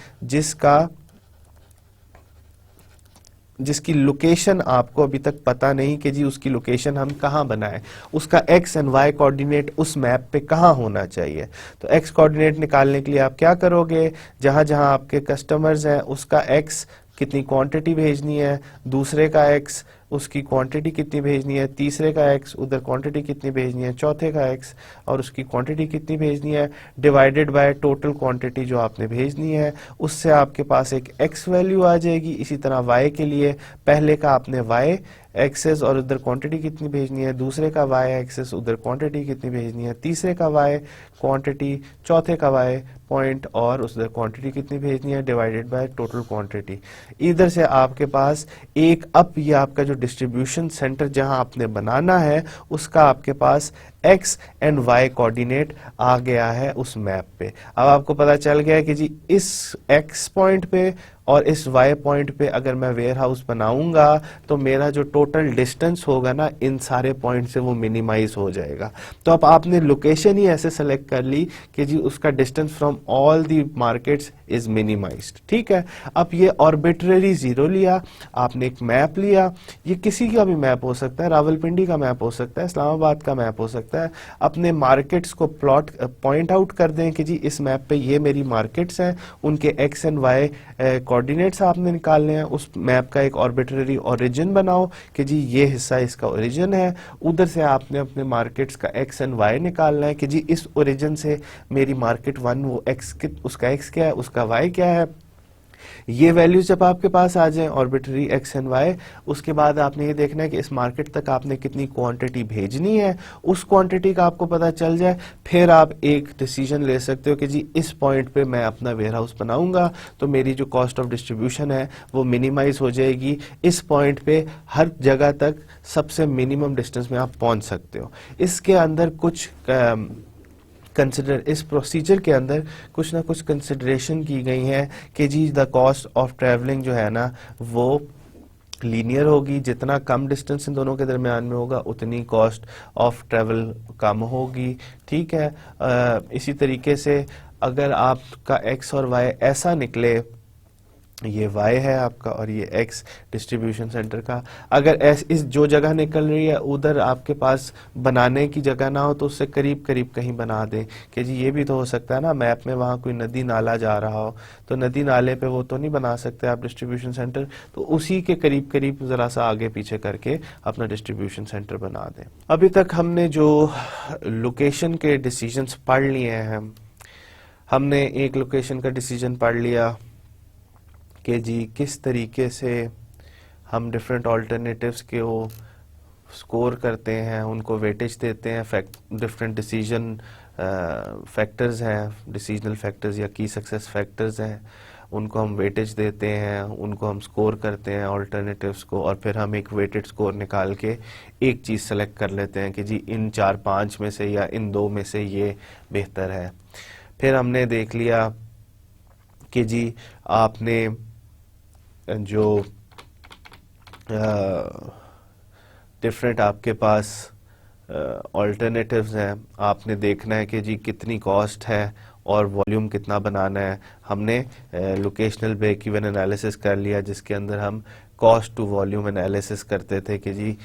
जिसकी लोकेशन आपको अभी तक पता नहीं कि जी उसकी लोकेशन हम कहाँ बनाएं, उसका x एंड y कोऑर्डिनेट उस मैप पे कहाँ होना चाहिए। तो x कोऑर्डिनेट निकालने के लिए आप क्या करोगे, जहां जहां आपके कस्टमर्स हैं उसका x कितनी क्वांटिटी भेजनी है, दूसरे का x उसकी क्वांटिटी कितनी भेजनी है, तीसरे का x उधर क्वांटिटी कितनी भेजनी है, चौथे का x और उसकी क्वांटिटी कितनी भेजनी है, डिवाइडेड बाय टोटल क्वांटिटी जो आपने भेजनी है, उससे आपके पास एक x वैल्यू आ जाएगी। इसी तरह y के लिए पहले का आपने y एक्सेस और उधर क्वांटिटी कितनी भेजनी है, दूसरे का y एक्सेस उधर क्वांटिटी कितनी भेजनी है, तीसरे का y क्वांटिटी, चौथे का y पॉइंट और उधर क्वांटिटी कितनी भेजनी है डिवाइडेड बाय टोटल क्वांटिटी। इधर से आपके पास एक, अब ये आपका जो डिस्ट्रीब्यूशन सेंटर जहां आपने बनाना है उसका आपके पास x एंड y कोऑर्डिनेट आ गया है उस मैप पे। अब आपको पता चल गया है कि जी इस x पॉइंट पे और इस y पॉइंट पे अगर मैं वेयर हाउस बनाऊंगा तो मेरा जो टोटल डिस्टेंस होगा ना इन सारे पॉइंट से वो मिनिमाइज हो जाएगा। तो अब आपने लोकेशन ही ऐसे सेलेक्ट कर ली कि जी उसका distance from all the markets is minimized. ठीक है, अब ये आर्बिट्रेरी जीरो लिया, आपने एक मैप लिया, ये किसी का भी मैप हो सकता है, रावलपिंडी का मैप हो सकता है, इस्लामाबाद का मैप हो सकता है। अपने मार्केट्स को प्लॉट पॉइंट आउट कर दें कि जी इस मैप पे ये मेरी मार्केट्स हैं, उनके एक्स एंड वाई कोऑर्डिनेट्स आपने निकालने हैं। उस मैप का एक आर्बिट्रेरी ओरिजिन बनाओ कि जी ये हिस्सा इसका ओरिजिन है, उधर से आपने अपने मार्केट्स का एक्स एंड वाई निकालना है कि जी इस ओरिजिन से मेरी मार्केट वन वो एक्स, उसका एक्स क्या है, उसका वाई क्या है। ये वैल्यूज जब आपके पास आ जाए आर्बिट्रेरी एक्स एंड वाई, उसके बाद आपने ये देखना है कि इस मार्केट तक आपने कितनी क्वांटिटी भेजनी है, उस क्वांटिटी का आपको पता चल जाए, फिर आप एक डिसीजन ले सकते हो कि जी इस पॉइंट पे मैं अपना वेयर हाउस बनाऊंगा तो मेरी जो कॉस्ट ऑफ डिस्ट्रीब्यूशन है वो मिनिमाइज हो जाएगी। इस पॉइंट पे हर जगह तक सबसे मिनिमम डिस्टेंस में आप पहुंच सकते हो। इसके अंदर कुछ इस प्रोसीजर के अंदर कुछ ना कुछ कंसिडरेशन की गई है कि जी द कॉस्ट ऑफ ट्रैवलिंग जो है ना वो लीनियर होगी, जितना कम डिस्टेंस इन दोनों के दरमियान में होगा उतनी कॉस्ट ऑफ ट्रैवल कम होगी। ठीक है, इसी तरीके से अगर आपका एक्स और वाई ऐसा निकले ये y है आपका और ये x डिस्ट्रीब्यूशन सेंटर का। अगर इस जो जगह निकल रही है उधर आपके पास बनाने की जगह ना हो तो उससे करीब करीब कहीं बना दें कि जी ये भी तो हो सकता है ना, मैप में वहाँ कोई नदी नाला जा रहा हो तो नदी नाले पे वो तो नहीं बना सकते आप डिस्ट्रीब्यूशन सेंटर, तो उसी के करीब करीब ज़रा सा आगे पीछे करके अपना डिस्ट्रीब्यूशन सेंटर बना दें। अभी तक हमने जो लोकेशन के डिसीजंस पढ़ लिए हैं, हमने एक लोकेशन का डिसीजन पढ़ लिया कि जी किस तरीके से हम डिफरेंट ऑल्टरनेटिव्स के वो स्कोर करते हैं, उनको वेटेज देते हैं, डिफरेंट डिसीजन फैक्टर्स हैं, डिसीजनल फैक्टर्स या की सक्सेस फैक्टर्स हैं, उनको हम वेटेज देते हैं, उनको हम स्कोर करते हैं ऑल्टरनेटिव्स को, और फिर हम एक वेटेड स्कोर निकाल के एक चीज़ सेलेक्ट कर लेते हैं कि जी इन 4-5 में से या इन 2 में से ये बेहतर है। फिर हमने देख लिया कि जी आपने जो डिफरेंट आपके पास ऑल्टरनेटिव्स हैं, आपने देखना है कि जी कितनी कॉस्ट है और वॉल्यूम कितना बनाना है। हमने लोकेशनल ब्रेक इवन एनालिसिस कर लिया जिसके अंदर हम कॉस्ट टू वॉल्यूम एनालिसिस करते थे कि जी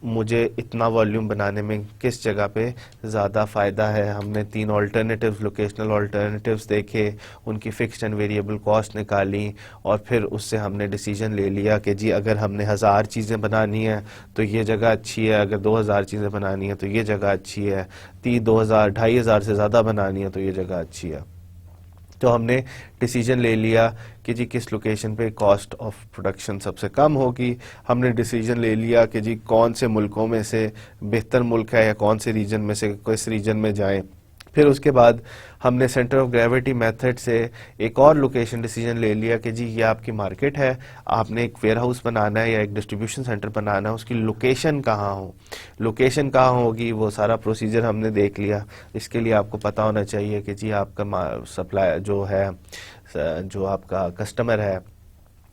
मुझे इतना वॉल्यूम बनाने में किस जगह पे ज़्यादा फ़ायदा है। हमने 3 ऑल्टरनेटिव्स, लोकेशनल ऑल्टरनेटिव्स देखे, उनकी फिक्स्ड एंड वेरिएबल कॉस्ट निकाली और फिर उससे हमने डिसीजन ले लिया कि जी अगर हमने 1000 चीज़ें बनानी है तो ये जगह अच्छी है, अगर 2000 चीज़ें बनानी है तो ये जगह अच्छी है, 2500 से ज़्यादा बनानी है तो ये जगह अच्छी है। तो हमने डिसीजन ले लिया कि जी किस लोकेशन पे कॉस्ट ऑफ प्रोडक्शन सबसे कम होगी। हमने डिसीजन ले लिया कि जी कौन से मुल्कों में से बेहतर मुल्क है या कौन से रीजन में से किस रीजन में जाएं। फिर उसके बाद हमने सेंटर ऑफ ग्रेविटी मेथड से एक और लोकेशन डिसीजन ले लिया कि जी ये आपकी मार्केट है, आपने एक वेयर हाउस बनाना है या एक डिस्ट्रीब्यूशन सेंटर बनाना है, उसकी लोकेशन कहाँ हो, लोकेशन कहाँ होगी, वो सारा प्रोसीजर हमने देख लिया। इसके लिए आपको पता होना चाहिए कि जी आपका सप्लाई जो है, जो आपका कस्टमर है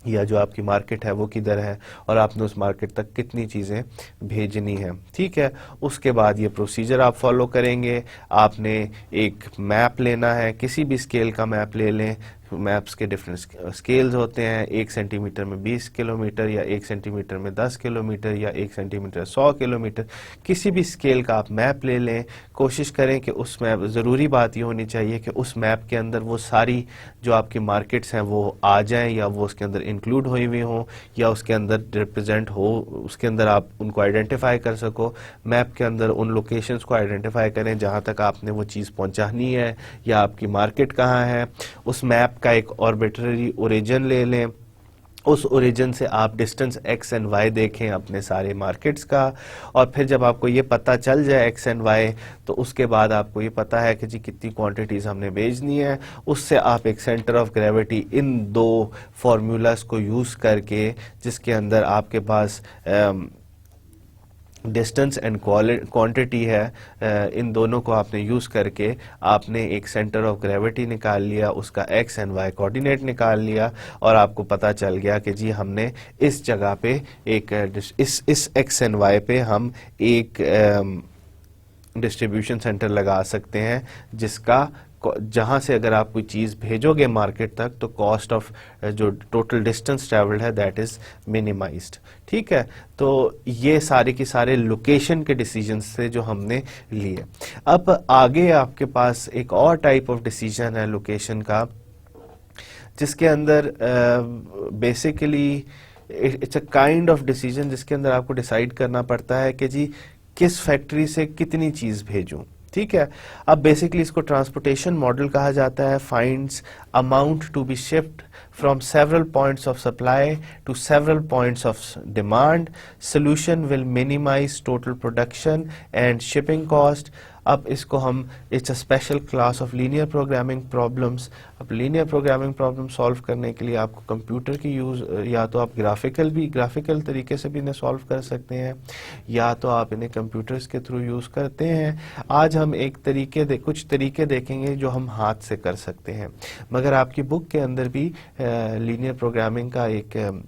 या जो आपकी मार्केट है वो किधर है और आपने उस मार्केट तक कितनी चीज़ें भेजनी है। ठीक है, उसके बाद ये प्रोसीजर आप फॉलो करेंगे। आपने एक मैप लेना है, किसी भी स्केल का मैप ले लें, मैप्स के डिफरेंट स्केल्स होते हैं, 1 सेंटीमीटर में 20 किलोमीटर या 1 सेंटीमीटर में 10 किलोमीटर या 1 सेंटीमीटर 100 किलोमीटर, किसी भी स्केल का आप मैप ले लें। कोशिश करें कि उस मैप, ज़रूरी बात ये होनी चाहिए कि उस मैप के अंदर वो सारी जो आपकी मार्केट्स हैं वो आ जाएं या वो उसके अंदर इंक्लूड हुई हुई हों या उसके अंदर रिप्रेजेंट हो, उसके अंदर आप उनको आइडेंटिफाई कर सको। मैप के अंदर उन लोकेशंस को आइडेंटिफाई करें जहाँ तक आपने वो चीज़ पहुँचानी है या आपकी मार्केट कहाँ है। उस मैप का एक ऑर्बिट्ररी ओरिजिन ले लें, उस ओरिजिन से आप डिस्टेंस x एंड y देखें अपने सारे मार्केट्स का, और फिर जब आपको ये पता चल जाए x एंड y तो उसके बाद आपको ये पता है कि जी कितनी क्वांटिटीज़ हमने भेजनी है। उससे आप एक centre of gravity in 2 formulas को यूज़ करके, जिसके अंदर आपके पास डिस्टेंस एंड क्वांटिटी है, इन दोनों को आपने यूज़ करके आपने एक सेंटर ऑफ ग्रेविटी निकाल लिया, उसका एक्स एंड वाई कोऑर्डिनेट निकाल लिया और आपको पता चल गया कि जी हमने इस जगह पे एक इस एक्स एंड वाई पे हम एक डिस्ट्रीब्यूशन सेंटर लगा सकते हैं, जिसका जहाँ से अगर आप कोई चीज़ भेजोगे मार्केट तक तो कॉस्ट ऑफ जो टोटल डिस्टेंस ट्रैवल्ड है दैट इज़ मिनिमाइज्ड। ठीक है, तो ये सारे के सारे लोकेशन के डिसीजंस थे जो हमने लिए। अब आगे आपके पास एक और टाइप ऑफ डिसीजन है लोकेशन का, जिसके अंदर basically it's a kind of decision जिसके अंदर आपको डिसाइड करना पड़ता है कि जी किस फैक्ट्री से कितनी चीज़ भेजूं। ठीक है, अब बेसिकली इसको ट्रांसपोर्टेशन मॉडल कहा जाता है। Finds amount to be shift from several points of supply to several points of demand. Solution will minimize total production and shipping cost. अब इसको हम it's a special class of linear programming problems. अब लीनियर प्रोग्रामिंग प्रॉब्लम सॉल्व करने के लिए आपको कंप्यूटर की यूज़, या तो आप ग्राफिकल तरीके से भी इन्हें सॉल्व कर सकते हैं या तो आप इन्हें कंप्यूटर्स के थ्रू यूज़ करते हैं। आज हम कुछ तरीके देखेंगे जो हम हाथ से कर सकते हैं, मगर आपकी बुक के अंदर भी लीनियर प्रोग्रामिंग का एक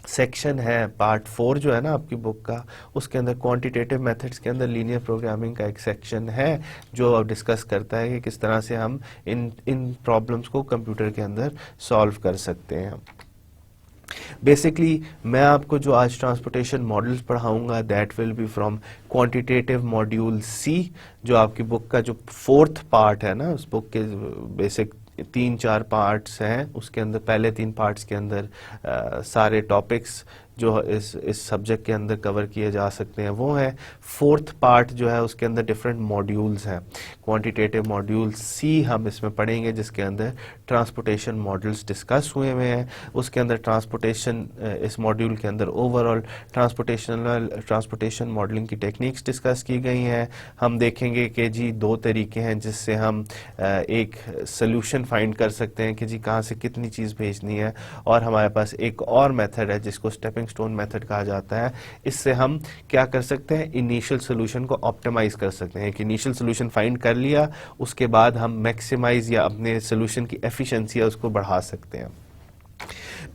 सेक्शन है पार्ट 4 जो है ना आपकी बुक का, उसके अंदर क्वांटिटेटिव मेथड्स के अंदर लीनियर प्रोग्रामिंग का एक सेक्शन है जो अब डिस्कस करता है कि किस तरह से हम इन प्रॉब्लम्स को कंप्यूटर के अंदर सॉल्व कर सकते हैं। बेसिकली मैं आपको जो आज ट्रांसपोर्टेशन मॉडल्स पढ़ाऊंगा that will be from quantitative module C, जो आपकी बुक का जो 4th पार्ट है ना, उस बुक के बेसिक 3-4 पार्ट्स हैं, उसके अंदर पहले 3 पार्ट्स के अंदर सारे टॉपिक्स जो इस सब्जेक्ट के अंदर कवर किए जा सकते हैं वो है। 4th पार्ट जो है उसके अंदर डिफरेंट मॉड्यूल्स हैं, क्वांटिटेटिव मॉड्यूल सी हम इसमें पढ़ेंगे जिसके अंदर ट्रांसपोर्टेशन मॉडल्स डिस्कस हुए हैं। उसके अंदर ट्रांसपोर्टेशन, इस मॉड्यूल के अंदर ओवरऑल ट्रांसपोर्टेशन मॉडलिंग की टेक्निक्स डिस्कस की गई हैं। हम देखेंगे कि जी 2 तरीके हैं जिससे हम एक सोल्यूशन फाइंड कर सकते हैं कि जी कहाँ से कितनी चीज़ भेजनी है, और हमारे पास एक और मेथड है जिसको स्टेपिंग स्टोन मेथड कहा जाता है। इससे हम क्या कर सकते हैं, इनिशियल सोल्यूशन को ऑप्टिमाइज कर सकते हैं। कि इनिशियल सोल्यूशन फाइंड कर लिया, उसके बाद हम मैक्सिमाइज या अपने सोल्यूशन की एफिशिएंसी है उसको बढ़ा सकते हैं।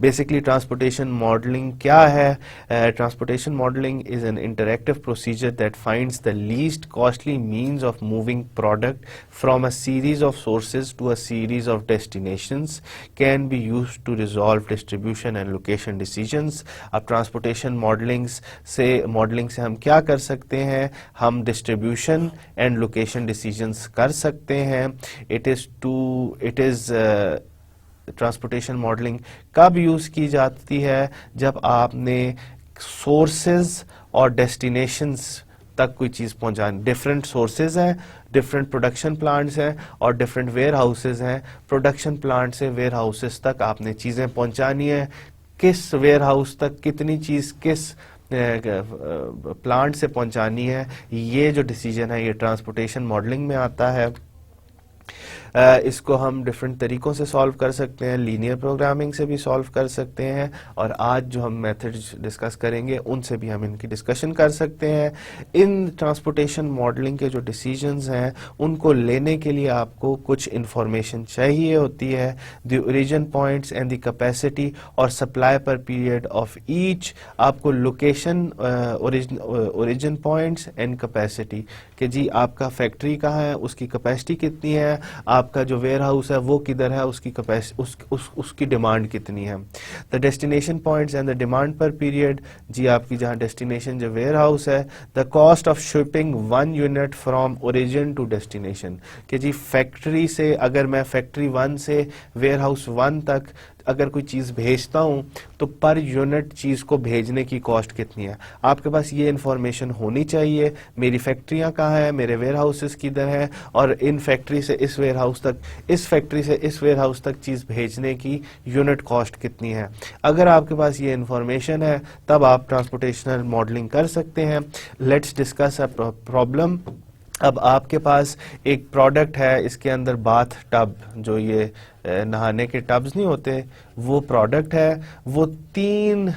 बेसिकली ट्रांसपोर्टेशन मॉडलिंग क्या है? Transportation modelling is an interactive procedure that finds the least costly means of moving product from a series of sources to a series of destinations, can be used to resolve distribution and location decisions. अब ट्रांसपोर्टेशन मॉडलिंग से हम क्या कर सकते हैं? हम डिस्ट्रीब्यूशन एंड लोकेशन डिसीजंस कर सकते हैं। ट्रांसपोर्टेशन मॉडलिंग कब यूज की जाती है? जब आपने सोर्सेज और डेस्टिनेशंस तक कोई चीज पहुंचानी, डिफरेंट सोर्सेज हैं, डिफरेंट प्रोडक्शन प्लांट्स हैं और डिफरेंट वेयर हाउसेज हैं। प्रोडक्शन प्लांट से वेयर हाउसेज तक आपने चीजें पहुंचानी है। किस वेयर हाउस तक कितनी चीज किस प्लांट से पहुंचानी है, ये जो डिसीजन है ये ट्रांसपोर्टेशन मॉडलिंग में आता है। इसको हम डिफरेंट तरीकों से सॉल्व कर सकते हैं, लीनियर प्रोग्रामिंग से भी सॉल्व कर सकते हैं, और आज जो हम मेथड्स डिस्कस करेंगे उनसे भी हम इनकी डिस्कशन कर सकते हैं। इन ट्रांसपोर्टेशन मॉडलिंग के जो डिसीजंस हैं उनको लेने के लिए आपको कुछ इंफॉर्मेशन चाहिए होती है। The origin points and the capacity और सप्लाई पर पीरियड ऑफ ईच। आपको location, origin points and capacity, कि जी आपका फैक्ट्री कहाँ है, उसकी कैपेसिटी कितनी है, आपका जो वेयर हाउस है वो किधर है, उसकी कैपेसिटी, उसकी डिमांड कितनी है। The destination points and the demand per period, जी आपकी जहां डेस्टिनेशन जो वेयर हाउस है। The cost of shipping 1 unit from origin to destination, कि जी फैक्ट्री से, अगर मैं फैक्ट्री 1 से वेयर हाउस 1 तक अगर कोई चीज भेजता हूं तो पर यूनिट चीज को भेजने की कॉस्ट कितनी है। आपके पास ये इंफॉर्मेशन होनी चाहिए। मेरी फैक्ट्रियां कहाँ हैं, मेरे वेयर हाउसेस किधर हैं, और इन फैक्ट्री से इस वेयर हाउस तक, इस फैक्ट्री से इस वेयर हाउस तक चीज भेजने की यूनिट कॉस्ट कितनी है। अगर आपके पास ये इंफॉर्मेशन है तब आप ट्रांसपोर्टेशनल मॉडलिंग कर सकते हैं। Let's discuss a problem. अब आपके पास एक प्रोडक्ट है, इसके अंदर बाथ टब, जो ये नहाने के टब्स नहीं होते, वो प्रोडक्ट है, वो 3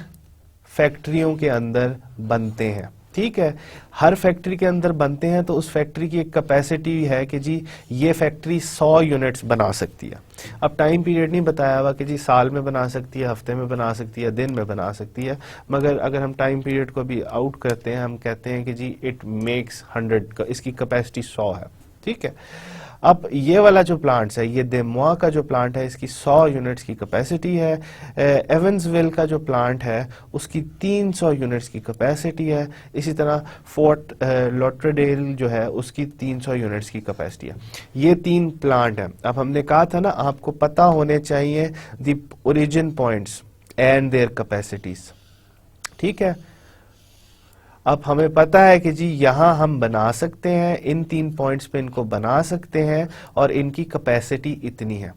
फैक्ट्रियों के अंदर बनते हैं। ठीक है, हर फैक्ट्री के अंदर बनते हैं तो उस फैक्ट्री की एक कैपेसिटी है कि जी ये फैक्ट्री 100 यूनिट्स बना सकती है। अब टाइम पीरियड नहीं बताया हुआ कि जी साल में बना सकती है, हफ्ते में बना सकती है, दिन में बना सकती है, मगर अगर हम टाइम पीरियड को भी आउट करते हैं, हम कहते हैं कि जी इट मेक्स 100, इसकी कैपेसिटी 100 है। ठीक है, अब ये वाला जो प्लांट्स है, ये देमुआ का जो प्लांट है, इसकी 100 यूनिट्स की कैपेसिटी है। एवंसविल का जो प्लांट है उसकी 300 यूनिट्स की कैपेसिटी है। इसी तरह फोर्ट लॉटरडेल जो है उसकी 300 यूनिट्स की कैपेसिटी है। ये 3 प्लांट है। अब हमने कहा था ना, आपको पता होने चाहिए the origin points and there capacities. ठीक है, अब हमें पता है कि जी यहां हम बना सकते हैं, इन 3 पॉइंट्स पे इनको बना सकते हैं और इनकी कैपेसिटी इतनी है।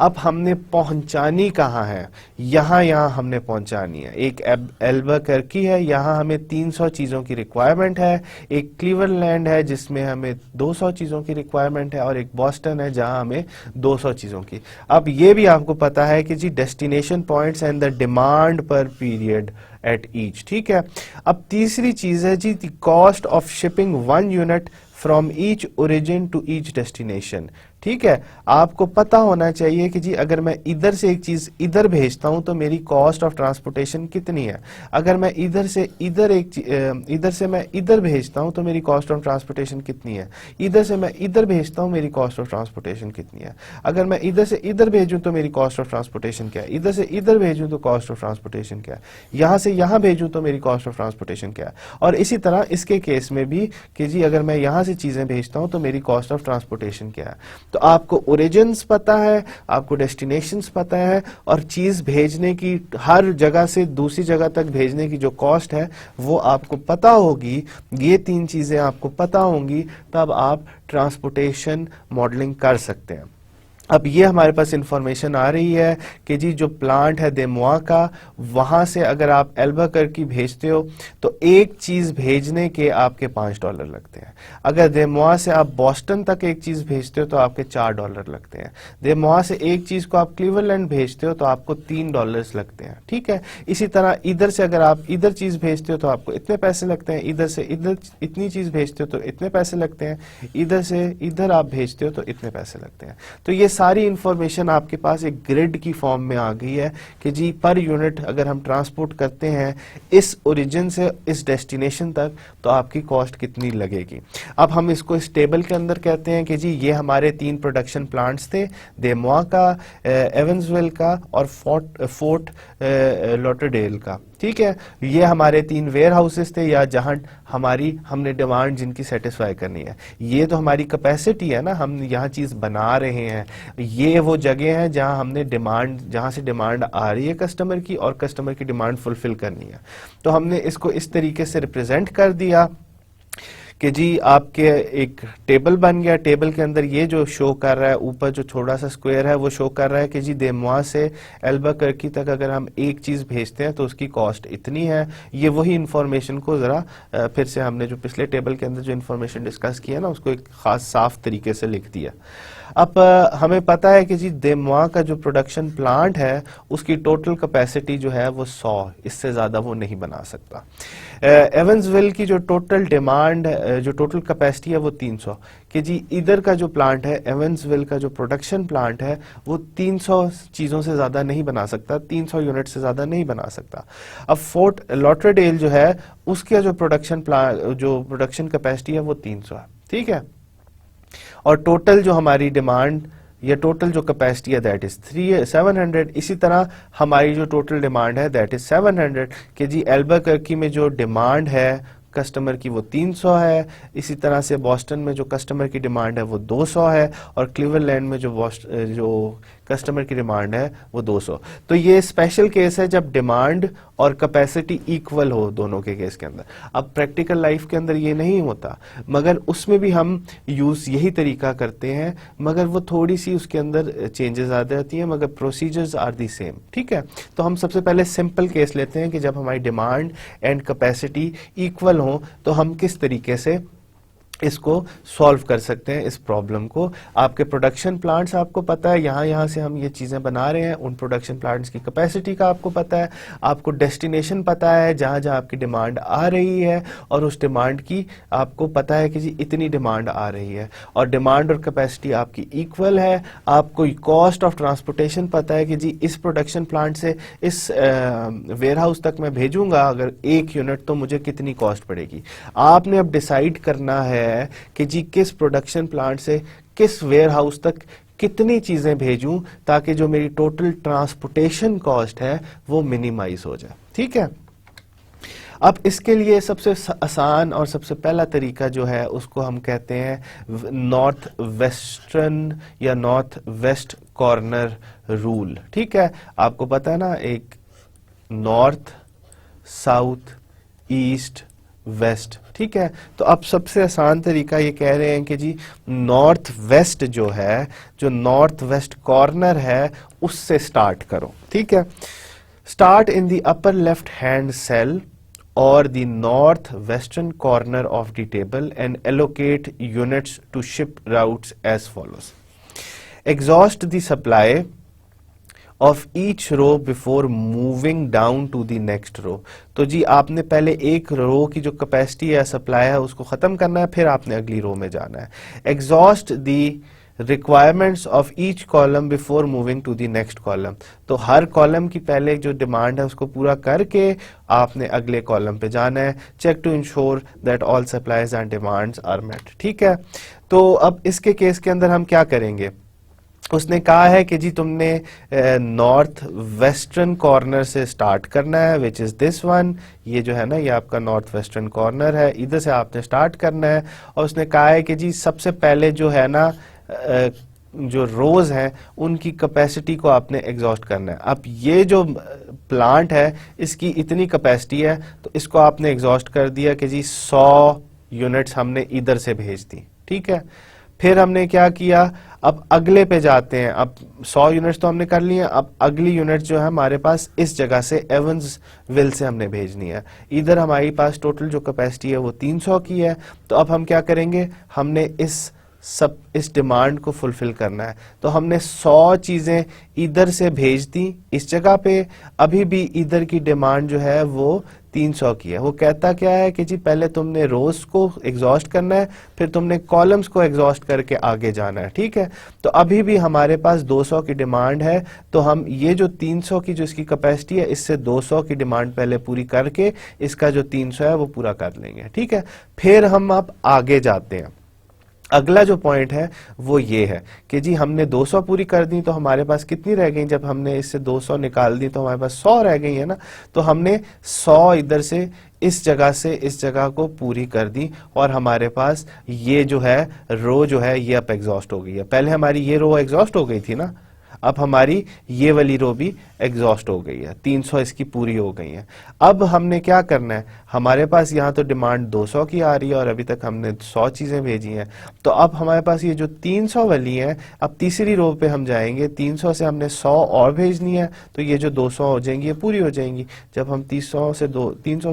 अब हमने पहुंचानी कहाँ है? यहां हमने पहुंचानी है। एक एल्बुकर्की है, यहां हमें 300 चीजों की रिक्वायरमेंट है। एक क्लीवलैंड है जिसमें हमें 200 चीजों की रिक्वायरमेंट है, और एक बॉस्टन है जहां हमें 200 चीजों की। अब ये भी आपको पता है कि जी destination points and the demand per period at each. ठीक है, अब तीसरी चीज है जी the cost of shipping 1 unit from each origin to each destination. ठीक है, आपको पता होना चाहिए कि जी अगर मैं इधर से एक चीज इधर भेजता हूं तो मेरी कॉस्ट ऑफ ट्रांसपोर्टेशन कितनी है, अगर मैं इधर से मैं इधर भेजता हूं तो मेरी कॉस्ट ऑफ ट्रांसपोर्टेशन कितनी है, इधर से मैं इधर भेजता हूं मेरी कॉस्ट ऑफ ट्रांसपोर्टेशन कितनी है, अगर मैं इधर से इधर भेजूं तो मेरी कॉस्ट ऑफ ट्रांसपोर्टेशन क्या है, इधर से इधर भेजूं तो कॉस्ट ऑफ ट्रांसपोर्टेशन क्या है, यहां से यहां भेजूं तो मेरी कॉस्ट ऑफ ट्रांसपोर्टेशन क्या है, और इसी तरह इसके केस में भी कि जी अगर मैं यहां से चीजें भेजता हूं तो मेरी कॉस्ट ऑफ ट्रांसपोर्टेशन क्या है। तो आपको ओरिजिन्स पता है, आपको डेस्टिनेशंस पता है, और चीज भेजने की हर जगह से दूसरी जगह तक भेजने की जो कॉस्ट है वो आपको पता होगी, ये तीन चीजें आपको पता होंगी, तब आप ट्रांसपोर्टेशन मॉडलिंग कर सकते हैं। अब ये हमारे पास इंफॉर्मेशन आ रही है कि जी जो प्लांट है देमुआ का, वहां से अगर आप एल्बुकर्की भेजते हो तो एक चीज भेजने के आपके $5 लगते हैं, अगर देमुआ से आप बॉस्टन तक एक चीज भेजते हो तो आपके $4 लगते हैं, देमुआ से एक चीज को आप क्लीवलैंड भेजते हो तो आपको $3 लगते हैं। ठीक है, इसी तरह इधर से अगर आप इधर चीज भेजते हो तो आपको इतने पैसे लगते हैं, इधर से इधर इतनी चीज भेजते हो तो इतने पैसे लगते हैं, इधर से इधर आप भेजते हो तो इतने पैसे लगते हैं। तो ये सारी इंफॉर्मेशन आपके पास एक ग्रिड की फॉर्म में आ गई है कि जी पर यूनिट अगर हम ट्रांसपोर्ट करते हैं इस ओरिजिन से इस डेस्टिनेशन तक तो आपकी कॉस्ट कितनी लगेगी। अब हम इसको इस टेबल के अंदर कहते हैं कि जी ये हमारे 3 प्रोडक्शन प्लांट्स थे, देमुआ का, एवंसविल का और फोर्ट लॉटरडेल का। ठीक है, ये हमारे 3 वेयर हाउसेस थे या जहां हमने डिमांड जिनकी सेटिस्फाई करनी है। ये तो हमारी कैपेसिटी है ना, हम यहाँ चीज बना रहे हैं। ये वो जगह है जहां से डिमांड आ रही है कस्टमर की और कस्टमर की डिमांड फुलफिल करनी है। तो हमने इसको इस तरीके से रिप्रेजेंट कर दिया कि जी आपके एक टेबल बन गया, टेबल के अंदर ये जो शो कर रहा है ऊपर जो छोटा सा स्क्वायर है वो शो कर रहा है कि जी देमुआ से एल्बुकर्की तक अगर हम एक चीज भेजते हैं तो उसकी कॉस्ट इतनी है। ये वही इंफॉर्मेशन को जरा फिर से हमने जो पिछले टेबल के अंदर जो इंफॉर्मेशन डिस्कस किया ना उसको एक खास साफ तरीके से लिख दिया। अब हमें पता है कि जी देमुआ का जो प्रोडक्शन प्लांट है उसकी टोटल कैपेसिटी जो है वो 100, इससे ज्यादा वो नहीं बना सकता। एवंसविल की जो टोटल डिमांड जो टोटल कैपेसिटी है वो 300, कि जी इधर का जो प्लांट है एवंसविल का जो प्रोडक्शन प्लांट है वो 300 चीजों से ज्यादा नहीं बना सकता, 300 यूनिट से ज्यादा नहीं बना सकता। अब फोर्ट लॉटरडेल जो है उसका जो प्रोडक्शन कैपेसिटी है वो 300 है। ठीक है, और टोटल जो हमारी डिमांड या टोटल जो कैपेसिटी है दैट इज 700। इसी तरह हमारी जो टोटल डिमांड है दैट इज 700, कि जी एल्बुकर्की में जो डिमांड है कस्टमर की वो 300 है, इसी तरह से बॉस्टन में जो कस्टमर की डिमांड है वो 200 है, और क्लीवलैंड में जो कस्टमर की डिमांड है वो 200। तो ये स्पेशल केस है जब डिमांड और कैपेसिटी इक्वल हो दोनों के केस के अंदर। अब प्रैक्टिकल लाइफ के अंदर ये नहीं होता, मगर उसमें भी हम यूज यही तरीका करते हैं, मगर वो थोड़ी सी उसके अंदर चेंजेस आ जाती हैं, मगर प्रोसीजर्स आर दी सेम। ठीक है, तो हम सबसे पहले सिंपल केस लेते हैं कि जब हमारी डिमांड एंड कैपेसिटी इक्वल हो तो हम किस तरीके से इसको सॉल्व कर सकते हैं इस प्रॉब्लम को। आपके प्रोडक्शन प्लांट्स आपको पता है, यहाँ से हम ये चीजें बना रहे हैं, उन प्रोडक्शन प्लांट्स की कैपेसिटी का आपको पता है, आपको डेस्टिनेशन पता है जहां आपकी डिमांड आ रही है, और उस डिमांड की आपको पता है कि जी इतनी डिमांड आ रही है, और डिमांड और कैपेसिटी आपकी इक्वल है। आपको कॉस्ट ऑफ ट्रांसपोर्टेशन पता है कि जी इस प्रोडक्शन प्लांट से इस वेयर हाउस तक मैं भेजूंगा अगर 1 यूनिट तो मुझे कितनी कॉस्ट पड़ेगी। आपने अब डिसाइड करना है कि जी किस प्रोडक्शन प्लांट से किस वेयर हाउस तक कितनी चीजें भेजूं ताकि जो मेरी टोटल ट्रांसपोर्टेशन कॉस्ट है वो मिनिमाइज हो जाए। ठीक है, अब इसके लिए सबसे आसान और सबसे पहला तरीका जो है उसको हम कहते हैं नॉर्थ वेस्टर्न या नॉर्थ वेस्ट कॉर्नर रूल। ठीक है, आपको पता है ना, एक नॉर्थ, साउथ, ईस्ट, वेस्ट। ठीक है, तो अब सबसे आसान तरीका ये कह रहे हैं कि जी नॉर्थ वेस्ट जो है, जो नॉर्थ वेस्ट कॉर्नर है उससे स्टार्ट करो। ठीक है, start in the upper left hand cell or the north western corner of the table and allocate units to ship routes as follows. Exhaust the supply of each row before moving down to the next row. तो जी आपने पहले एक रो की जो कैपेसिटी है सप्लाई है उसको खत्म करना है, फिर आपने अगली रो में जाना है। Exhaust the requirements of each column before moving to the next column. तो हर कॉलम की पहले जो डिमांड है उसको पूरा करके आपने अगले कॉलम पे जाना है। Check to ensure that all supplies and demands are met. ठीक है, तो अब इसके केस के अंदर हम क्या करेंगे, उसने कहा है कि जी तुमने नॉर्थ वेस्टर्न कॉर्नर से स्टार्ट करना है, विच इज दिस वन। ये जो है ना, ये आपका नॉर्थ वेस्टर्न कॉर्नर है, इधर से आपने स्टार्ट करना है। और उसने कहा है कि जी सबसे पहले जो है ना जो रोज हैं उनकी कैपेसिटी को आपने एग्जॉस्ट करना है। अब ये जो प्लांट है इसकी इतनी कैपेसिटी है, तो इसको आपने एग्जॉस्ट कर दिया कि जी 100 यूनिट्स हमने इधर से भेज दी। ठीक है, फिर हमने क्या किया, अब अगले पे जाते हैं। अब 100 यूनिट्स तो हमने कर लिए, अब अगली यूनिट जो है हमारे पास इस जगह से एवंसविल से हमने भेजनी है। इधर हमारे पास टोटल जो कैपेसिटी है वो 300 की है। तो अब हम क्या करेंगे, हमने इस डिमांड को फुलफिल करना है। तो हमने 100 चीजें इधर से भेज दी इस जगह पे। अभी भी इधर की डिमांड जो है वो 300 की है। वो कहता क्या है कि जी पहले तुमने रोज को एग्जॉस्ट करना है, फिर तुमने कॉलम्स को एग्जॉस्ट करके आगे जाना है। ठीक है, तो अभी भी हमारे पास 200 की डिमांड है, तो हम ये जो 300 की जो इसकी कैपेसिटी है, इससे 200 की डिमांड पहले पूरी करके इसका जो 300 है वो पूरा कर लेंगे। ठीक है, फिर हम अब आगे जाते हैं। अगला जो पॉइंट है वो ये है कि जी हमने 200 पूरी कर दी, तो हमारे पास कितनी रह गई, जब हमने इससे 200 निकाल दी तो हमारे पास 100 रह गई है ना। तो हमने 100 इधर से इस जगह से इस जगह को पूरी कर दी, और हमारे पास ये जो है रो जो है ये अब एग्जॉस्ट हो गई है। पहले हमारी ये रो एग्जॉस्ट हो गई थी ना, अब हमारी ये वाली रो भी एग्जॉस्ट हो गई है, 300 इसकी पूरी हो गई है। अब हमने क्या करना है, हमारे पास यहाँ तो डिमांड 200 की आ रही है और अभी तक हमने 100 चीजें भेजी हैं। तो अब हमारे पास ये जो 300 वाली है, अब तीसरी रो पे हम जाएंगे। 300 से हमने 100 और भेजनी है, तो ये जो 200 हो जाएंगी ये पूरी हो जाएंगी। जब हम 300 से 200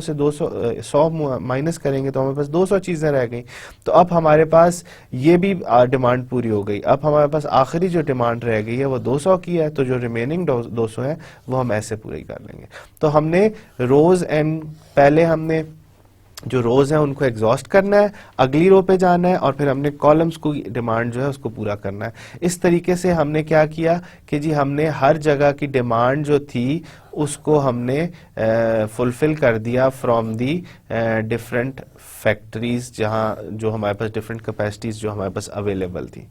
100 माइनस करेंगे तो हमारे पास 200 चीजें रह गई। तो अब हमारे पास ये भी डिमांड पूरी हो गई। अब हमारे पास आखिरी जो डिमांड रह गई है वो 200 की है, तो जो रिमेनिंग 200 है वो हम ऐसे पूरी कर लेंगे। तो हमने रोज एंड पहले हमने जो रोज है उनको एग्जॉस्ट करना है, अगली रो पे जाना है, और फिर हमने कॉलम्स को डिमांड जो है उसको पूरा करना है। इस तरीके से हमने क्या किया कि जी हमने हर जगह की डिमांड जो थी उसको हमने फुलफिल कर दिया फ्रॉम दी डिफरेंट फैक्ट्रीज, जहां जो हमारे पास डिफरेंट कैपेसिटीज जो हमारे पास अवेलेबल थी।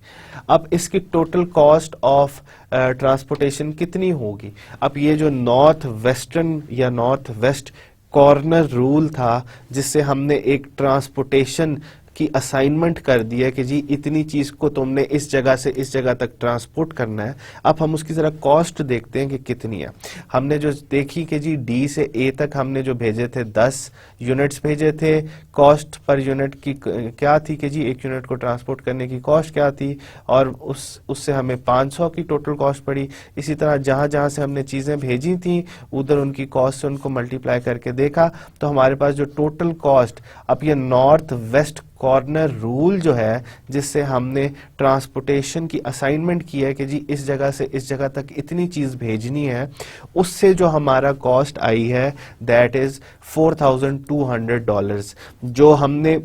अब इसकी टोटल कॉस्ट ऑफ ट्रांसपोर्टेशन कितनी होगी। अब ये जो नॉर्थ वेस्टर्न या नॉर्थ वेस्ट कॉर्नर रूल था, जिससे हमने एक ट्रांसपोर्टेशन की असाइनमेंट कर दी है कि जी इतनी चीज को तुमने इस जगह से इस जगह तक ट्रांसपोर्ट करना है। अब हम उसकी जरा कॉस्ट देखते हैं कि कितनी है। हमने जो देखी कि जी डी से ए तक हमने जो भेजे थे 10 यूनिट्स भेजे थे। कॉस्ट पर यूनिट की क्या थी कि जी एक यूनिट को ट्रांसपोर्ट करने की कॉस्ट क्या थी, और उससे हमें 500 की टोटल कॉस्ट पड़ी। इसी तरह जहां जहां से हमने चीजें भेजी थी उधर उनकी कॉस्ट से उनको मल्टीप्लाई करके देखा, तो हमारे पास जो टोटल कॉस्ट, अब ये नॉर्थ वेस्ट कॉर्नर रूल जो है जिससे हमने ट्रांसपोर्टेशन की असाइनमेंट की है कि जी इस जगह से इस जगह तक इतनी चीज भेजनी है, उससे जो हमारा कॉस्ट आई है दैट इज $4,200। जो हमने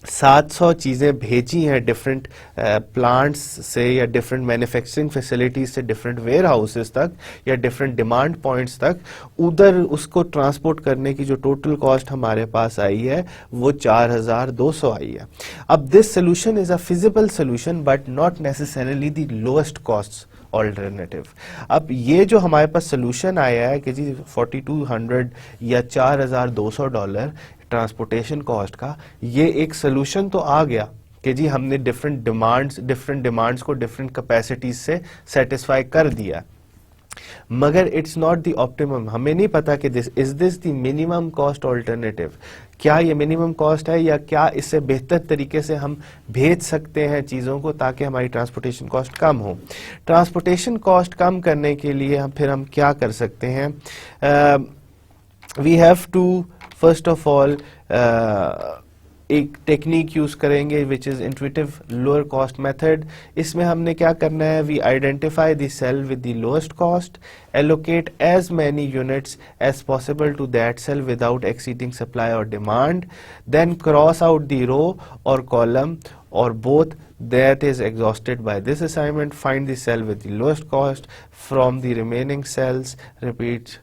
700 चीजें भेजी हैं डिफरेंट प्लांट्स से या डिफरेंट मैन्युफैक्चरिंग फैसिलिटीज से डिफरेंट वेयर हाउसेस तक या डिफरेंट डिमांड पॉइंट्स तक, उधर उसको ट्रांसपोर्ट करने की जो टोटल कॉस्ट हमारे पास आई है वो 4,200 आई है। अब this solution is a feasible solution but not necessarily the lowest cost alternative. अब ये जो हमारे पास सोल्यूशन आया है कि जी 4,200 या $4,200 ट्रांसपोर्टेशन कॉस्ट का, ये एक सोल्यूशन तो आ गया कि जी हमने डिफरेंट डिमांड्स को डिफरेंट कैपेसिटीज से सेटिस्फाई कर दिया, मगर इट्स नॉट द ऑप्टिमम। हमें नहीं पता कि this the minimum cost alternative. क्या ये मिनिमम कॉस्ट है या क्या इससे बेहतर तरीके से हम भेज सकते हैं चीजों को ताकि हमारी ट्रांसपोर्टेशन कॉस्ट कम हो। ट्रांसपोर्टेशन कॉस्ट कम करने के लिए हम क्या कर सकते हैं, we have to first of all एक टेक्निक यूज करेंगे which is intuitive lower cost method. इसमें हमने क्या करना है, we identify the cell with the lowest cost, allocate as many units as possible to that cell without exceeding supply or demand, then cross out the row or column और both that is exhausted by this assignment. Find the cell with the lowest cost from the remaining cells. Repeat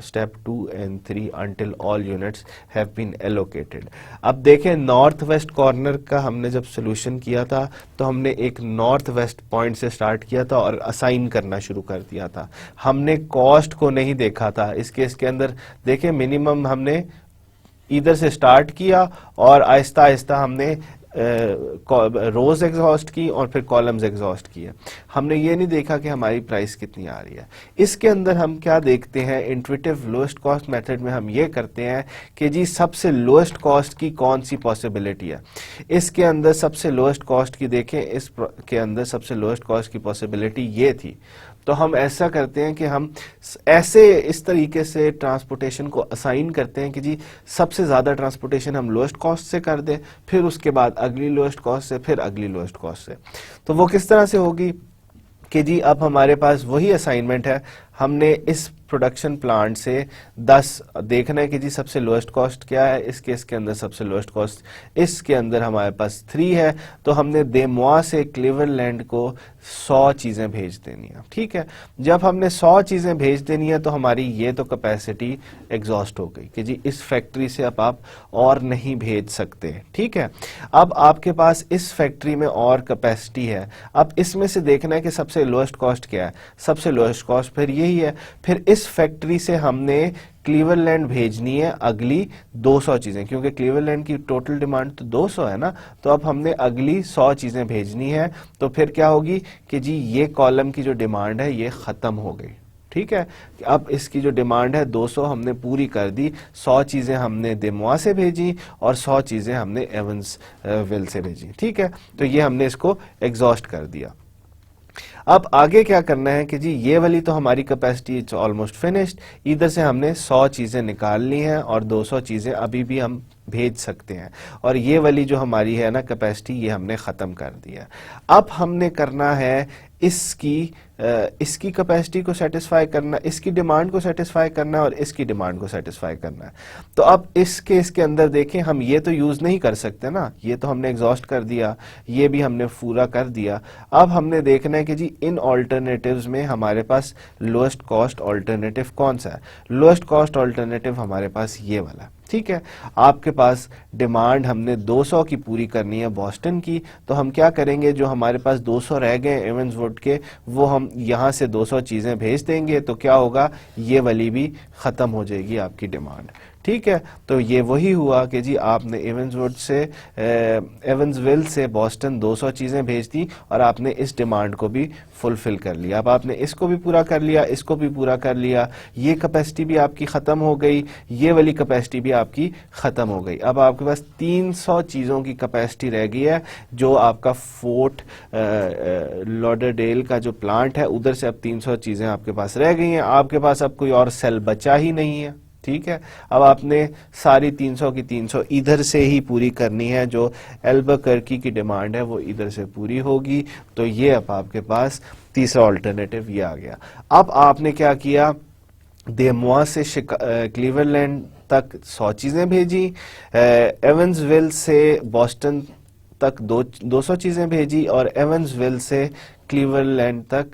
step 2 and 3 until all units have been allocated. अब देखें नॉर्थ वेस्ट कॉर्नर का हमने जब सोल्यूशन किया था तो हमने एक नॉर्थ वेस्ट पॉइंट से स्टार्ट किया था और असाइन करना शुरू कर दिया था। हमने कॉस्ट को नहीं देखा था। इस केस के अंदर देखें मिनिमम हमने इधर से स्टार्ट किया और आहिस्ता आहिस्ता हमने रोज एग्जॉस्ट की और फिर कॉलम्स एग्जॉस्ट किए। हमने ये नहीं देखा कि हमारी प्राइस कितनी आ रही है। इसके अंदर हम क्या देखते हैं, इंट्यूटिव लोएस्ट कॉस्ट मेथड में हम ये करते हैं कि जी सबसे लोएस्ट कॉस्ट की कौन सी पॉसिबिलिटी है। इसके अंदर सबसे लोएस्ट कॉस्ट की देखें, इस के अंदर सबसे लोएस्ट कॉस्ट की पॉसिबिलिटी ये थी। तो हम ऐसा करते हैं कि हम ऐसे इस तरीके से ट्रांसपोर्टेशन को असाइन करते हैं कि जी सबसे ज़्यादा ट्रांसपोर्टेशन हम लोएस्ट कॉस्ट से कर दें, फिर उसके बाद अगली लोएस्ट कॉस्ट से, फिर अगली लोएस्ट कॉस्ट से। तो वो किस तरह से होगी कि जी अब हमारे पास वही असाइनमेंट है। हमने इस प्रोडक्शन प्लांट से 10 देखना है कि जी सबसे लोएस्ट कॉस्ट क्या है। इस केस के अंदर सबसे लोएस्ट कॉस्ट इसके अंदर हमारे पास 3 है। तो हमने देमुआ से क्लीवरलैंड को 100 चीज़ें भेज देनी है। ठीक है, जब हमने 100 चीज़ें भेज देनी है तो हमारी ये तो कैपेसिटी एग्जॉस्ट हो गई कि जी इस फैक्ट्री से अब आप और नहीं भेज सकते। ठीक है, अब आपके पास इस फैक्ट्री में और कैपेसिटी है। अब इसमें से देखना है कि सबसे लोएस्ट कॉस्ट क्या है। सबसे लोएस्ट कॉस्ट फिर यही है। फिर इस फैक्ट्री से हमने क्लीवरलैंड भेजनी है अगली 200 चीजें, क्योंकि क्लीवरलैंड की टोटल डिमांड तो 200 है ना। तो अब हमने अगली 100 चीजें भेजनी है। तो फिर क्या होगी कि जी ये कॉलम की जो डिमांड है ये खत्म हो गई। ठीक है, अब इसकी जो डिमांड है 200 हमने पूरी कर दी। 100 चीजें हमने देमुआ से भेजी और 100 चीजें हमने एवंसविल से भेजी। ठीक है, तो ये हमने इसको एग्जॉस्ट कर दिया। अब आगे क्या करना है कि जी ये वाली तो हमारी कैपेसिटी इट्स ऑलमोस्ट फिनिश्ड। इधर से हमने 100 चीजें निकाल ली हैं और 200 चीजें अभी भी हम भेज सकते हैं। और ये वाली जो हमारी है ना कैपेसिटी, ये हमने खत्म कर दिया। अब हमने करना है इसकी कैपेसिटी को सेटिस्फाई करना, इसकी डिमांड को सेटिस्फाई करना और इसकी डिमांड को सेटिस्फाई करना है। तो अब इस केस के अंदर देखें, हम ये तो यूज नहीं कर सकते ना, ये तो हमने एग्जॉस्ट कर दिया, ये भी हमने पूरा कर दिया। अब हमने देखना है कि जी इन ऑल्टरनेटिव्स में हमारे पास लोएस्ट कॉस्ट ऑल्टरनेटिव कौन सा है। लोएस्ट कॉस्ट ऑल्टरनेटिव हमारे पास ये वाला। ठीक है, आपके पास डिमांड हमने 200 की पूरी करनी है बॉस्टन की। तो हम क्या करेंगे, जो हमारे पास 200 रह गए एवंसवुड के, वो हम यहां से 200 चीजें भेज देंगे। तो क्या होगा, ये वाली भी खत्म हो जाएगी आपकी डिमांड। ठीक है, तो ये वही हुआ कि जी आपने एवंसवुड से एवंसविल से बॉस्टन 200 चीजें भेज दी और आपने इस डिमांड को भी फुलफिल कर लिया। अब आपने इसको भी पूरा कर लिया, इसको भी पूरा कर लिया, ये कैपेसिटी भी आपकी खत्म हो गई, ये वाली कैपेसिटी भी आपकी खत्म हो गई। अब आपके पास 300 चीजों की कैपेसिटी रह गई है। जो आपका फोर्ट लॉडरडेल का जो प्लांट है, उधर से अब 300 चीजें आपके पास रह गई हैं। आपके पास अब कोई और सेल बचा ही नहीं है। ठीक है, अब आपने सारी 300 की 300 इधर से ही पूरी करनी है। जो एल्बकर्की की डिमांड है वो इधर से पूरी होगी। तो ये अब आपके पास तीसरा ऑल्टरनेटिव ये आ गया। अब आपने क्या किया, देमुआ से क्लीवरलैंड तक 100 चीजें भेजी, एवंसविल से बॉस्टन तक 200 चीजें भेजी और एवंसविल से क्लीवरलैंड तक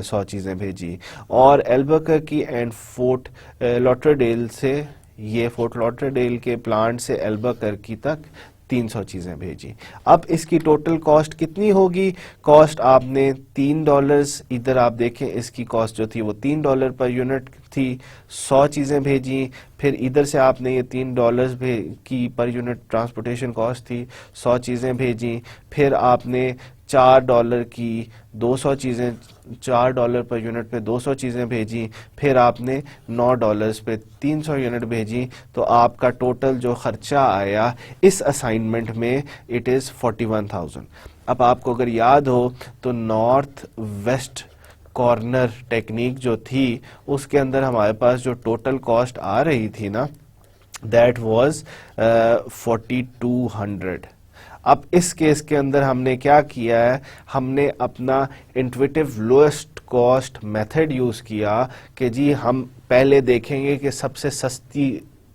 100 चीजें भेजी। और एल्बकर्की एंड फोर्ट लॉटरडेल से, ये फोर्ट लॉटरडेल के प्लांट से एल्बकर्की तक 300 चीजें भेजी। अब इसकी टोटल कॉस्ट कितनी होगी, कॉस्ट आपने $3, इधर आप देखें इसकी कॉस्ट जो थी वो $3 पर यूनिट थी। 100 चीजें भेजी, फिर इधर से आपने ये $3 की पर यूनिट ट्रांसपोर्टेशन कॉस्ट थी, 100 चीजें भेजी। फिर आपने $4 की 200 चीजें, $4 पर यूनिट पे 200 चीजें भेजी। फिर आपने $9 पे 300 यूनिट भेजी। तो आपका टोटल जो खर्चा आया इस असाइनमेंट में इट इज 41,000। अब आपको अगर याद हो तो नॉर्थ वेस्ट कॉर्नर टेक्निक जो थी उसके अंदर हमारे पास जो टोटल कॉस्ट आ रही थी ना, दैट वाज 4200। अब इस केस के अंदर हमने क्या किया है, हमने अपना intuitive lowest cost method use किया कि जी हम पहले देखेंगे कि सबसे सस्ती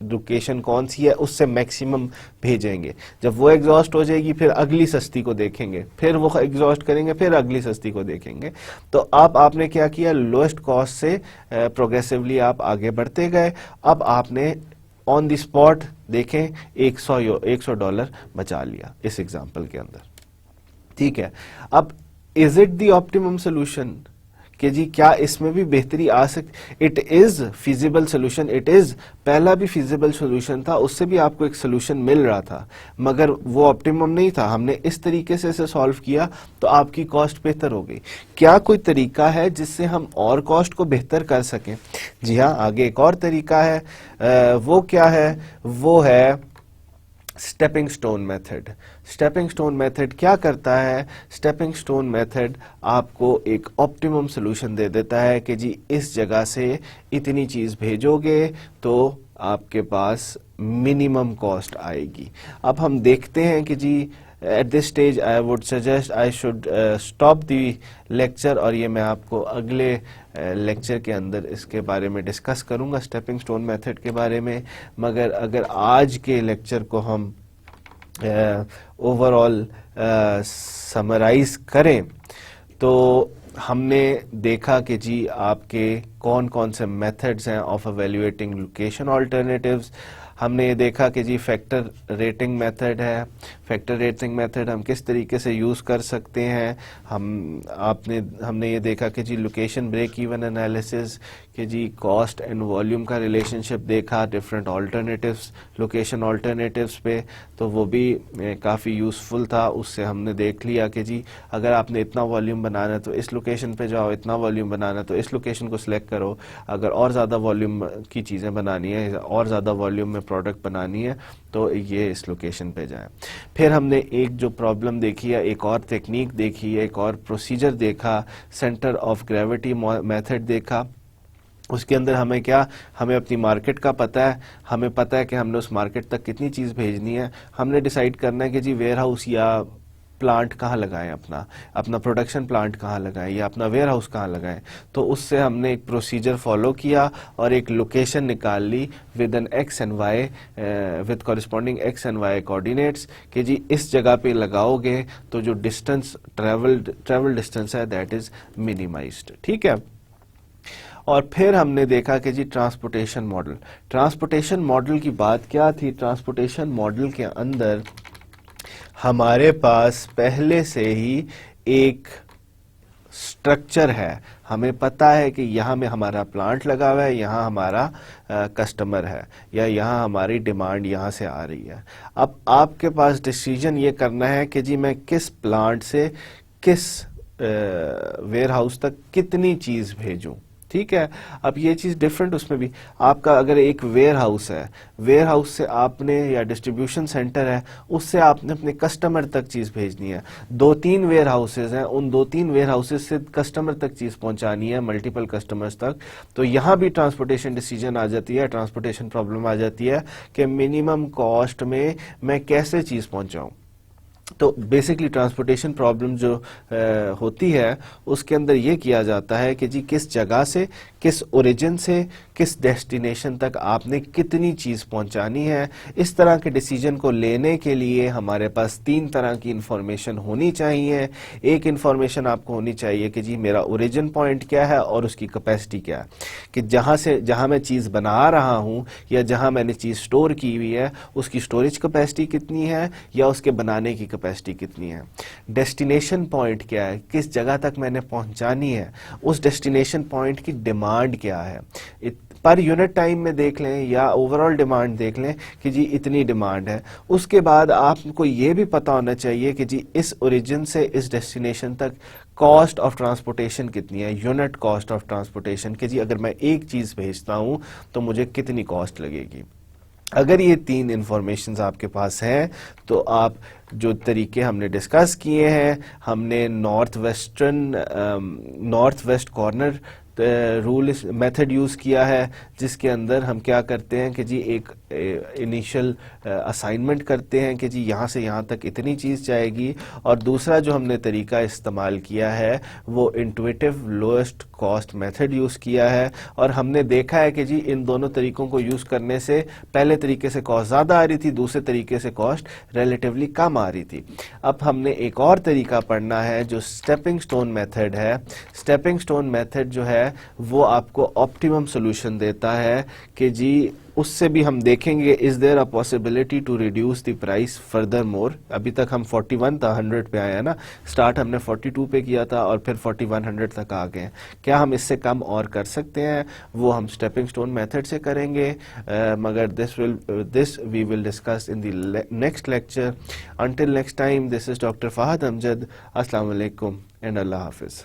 लोकेशन कौन सी है उससे मैक्सिमम भेजेंगे। जब वो एग्जॉस्ट हो जाएगी फिर अगली सस्ती को देखेंगे, फिर वो एग्जॉस्ट करेंगे, फिर अगली सस्ती को देखेंगे। तो अब आपने क्या किया, लोएस्ट कॉस्ट से प्रोग्रेसिवली आप आगे बढ़ते गए। अब आपने ऑन द स्पॉट देखें $100 बचा लिया इस एग्जाम्पल के अंदर, ठीक है। अब is it the optimum solution कि जी क्या इसमें भी बेहतरी आ सकती? It is feasible solution, it is पहला भी फिजिबल सोल्यूशन था, उससे भी आपको एक सोल्यूशन मिल रहा था, मगर वो ऑप्टिमम नहीं था। हमने इस तरीके से इसे सॉल्व किया तो आपकी कॉस्ट बेहतर हो गई। क्या कोई तरीका है जिससे हम और कॉस्ट को बेहतर कर सकें? जी हाँ, आगे एक और तरीका है। वो क्या है? वो है stepping stone method. Stepping stone method क्या करता है? स्टेपिंग स्टोन मेथड आपको एक ऑप्टिमम सोल्यूशन दे देता है कि जी इस जगह से इतनी चीज भेजोगे तो आपके पास मिनिमम कॉस्ट आएगी। अब हम देखते हैं कि जी at this stage I would suggest I should stop the lecture, और ये मैं आपको अगले लेक्चर के अंदर इसके बारे में डिस्कस करूंगा, स्टेपिंग स्टोन मेथड के बारे में। मगर अगर आज के लेक्चर को हम ओवरऑल समराइज करें तो हमने देखा कि जी आपके कौन कौन से मेथड्स हैं ऑफ एवेल्युएटिंग लोकेशन ऑल्टरनेटिव्स। हमने ये देखा कि जी फैक्टर रेटिंग मेथड है, फैक्टर रेटिंग मेथड हम किस तरीके से यूज़ कर सकते हैं। हमने ये देखा कि जी लोकेशन ब्रेक इवन एनालिसिस, कि जी कॉस्ट एंड वॉल्यूम का रिलेशनशिप देखा डिफरेंट ऑल्टरनेटिव्स, लोकेशन ऑल्टरनेटिव्स पे, तो वो भी काफ़ी यूज़फुल था। उससे हमने देख लिया कि जी अगर आपने इतना वॉल्यूम बनाना है तो इस लोकेशन पे जाओ, इतना वॉल्यूम बनाना है तो इस लोकेशन को सिलेक्ट करो, अगर और ज़्यादा वॉल्यूम की चीज़ें बनानी है, और ज़्यादा वॉल्यूम में प्रोडक्ट बनानी है तो ये इस लोकेशन पे जाए। फिर हमने एक जो प्रॉब्लम देखी है, एक और टेक्निक देखी है, एक और प्रोसीजर देखा, सेंटर ऑफ ग्रेविटी मेथड देखा। उसके अंदर हमें क्या, हमें अपनी मार्केट का पता है, हमें पता है कि हमने उस मार्केट तक कितनी चीज़ भेजनी है। हमने डिसाइड करना है कि जी वेयर हाउस या प्लांट कहाँ लगाएं, अपना प्रोडक्शन प्लांट कहाँ लगाएं या अपना वेयर हाउस कहाँ लगाएं। तो उससे हमने एक प्रोसीजर फॉलो किया और एक लोकेशन निकाल ली with an x and y, with corresponding x and y coordinates, कि जी इस जगह पे लगाओगे तो जो डिस्टेंस ट्रेवल डिस्टेंस है दैट इज मिनिमाइज्ड, ठीक है। और फिर हमने देखा कि जी ट्रांसपोर्टेशन मॉडल, ट्रांसपोर्टेशन मॉडल की बात क्या थी? ट्रांसपोर्टेशन मॉडल के अंदर हमारे पास पहले से ही एक स्ट्रक्चर है, हमें पता है कि यहाँ में हमारा प्लांट लगा हुआ है, यहाँ हमारा कस्टमर है, या यहाँ हमारी डिमांड यहाँ से आ रही है। अब आपके पास डिसीजन ये करना है कि जी मैं किस प्लांट से किस वेयर हाउस तक कितनी चीज़ भेजूं, ठीक है। अब ये चीज़ डिफरेंट, उसमें भी आपका अगर एक वेयर हाउस है, वेयर हाउस से आपने, या डिस्ट्रीब्यूशन सेंटर है, उससे आपने अपने कस्टमर तक चीज़ भेजनी है। 2-3 वेयर हाउसेज हैं, उन 2-3 वेयर हाउसेज से कस्टमर तक चीज़ पहुंचानी है, मल्टीपल कस्टमर्स तक। तो यहाँ भी ट्रांसपोर्टेशन डिसीजन आ जाती है, ट्रांसपोर्टेशन प्रॉब्लम आ जाती है कि मिनिमम कॉस्ट में मैं कैसे चीज़ पहुँचाऊँ। तो बेसिकली ट्रांसपोर्टेशन प्रॉब्लम जो होती है उसके अंदर ये किया जाता है कि जी किस जगह से, किस ओरिजिन से किस डेस्टिनेशन तक आपने कितनी चीज़ पहुंचानी है। इस तरह के डिसीजन को लेने के लिए हमारे पास 3 तरह की इंफॉर्मेशन होनी चाहिए। एक इंफॉर्मेशन आपको होनी चाहिए कि जी मेरा ओरिजिन पॉइंट क्या है और उसकी कैपेसिटी क्या है, कि जहाँ मैं चीज़ बना रहा हूँ या जहाँ मैंने चीज़ स्टोर की हुई है उसकी स्टोरेज कैपेसिटी कितनी है या उसके बनाने की कैपेसिटी कितनी है। डेस्टिनेशन पॉइंट क्या है, किस जगह तक मैंने पहुंचानी है, उस डेस्टिनेशन पॉइंट की डिमांड क्या है, पर यूनिट टाइम में देख लें या ओवरऑल डिमांड देख लें कि जी इतनी डिमांड है। उसके बाद आपको ये भी पता होना चाहिए कि जी इस ओरिजिन से इस डेस्टिनेशन तक कॉस्ट ऑफ ट्रांसपोर्टेशन कितनी है, यूनिट कॉस्ट ऑफ ट्रांसपोर्टेशन, कि जी अगर मैं एक चीज़ भेजता हूँ तो मुझे कितनी कॉस्ट लगेगी। अगर ये 3 इंफॉर्मेशंस आपके पास हैं तो आप जो तरीके हमने डिस्कस किए हैं, हमने north west corner rule method use किया है जिसके अंदर हम क्या करते हैं कि जी एक इनिशियल असाइनमेंट करते हैं कि जी यहाँ से यहाँ तक इतनी चीज़ जाएगी, और दूसरा जो हमने तरीका इस्तेमाल किया है वो intuitive lowest cost method use किया है। और हमने देखा है कि जी इन दोनों तरीकों को यूज़ करने से पहले तरीके से कॉस्ट ज़्यादा आ रही थी, दूसरे तरीके से कॉस्ट रिलेटिवली कम आ रही थी। अब हमने एक और तरीका पढ़ना है जो स्टेपिंग स्टोन मेथड है। स्टेपिंग स्टोन मेथड जो है वो आपको ऑप्टिमम सोल्यूशन देता है कि जी उससे भी हम देखेंगे is there a possibility to reduce the price further more. अभी तक हम 41 था 100 पे आए हैं ना, स्टार्ट हमने 42 पे किया था और फिर 4100 तक आ गए हैं। क्या हम इससे कम और कर सकते हैं? वो हम स्टेपिंग स्टोन मेथड से करेंगे, मगर this we will discuss in the next lecture. Until next time, this is doctor Fahad Amjad. अस्सलाम वालेकुम एंड अल्लाह हाफिज।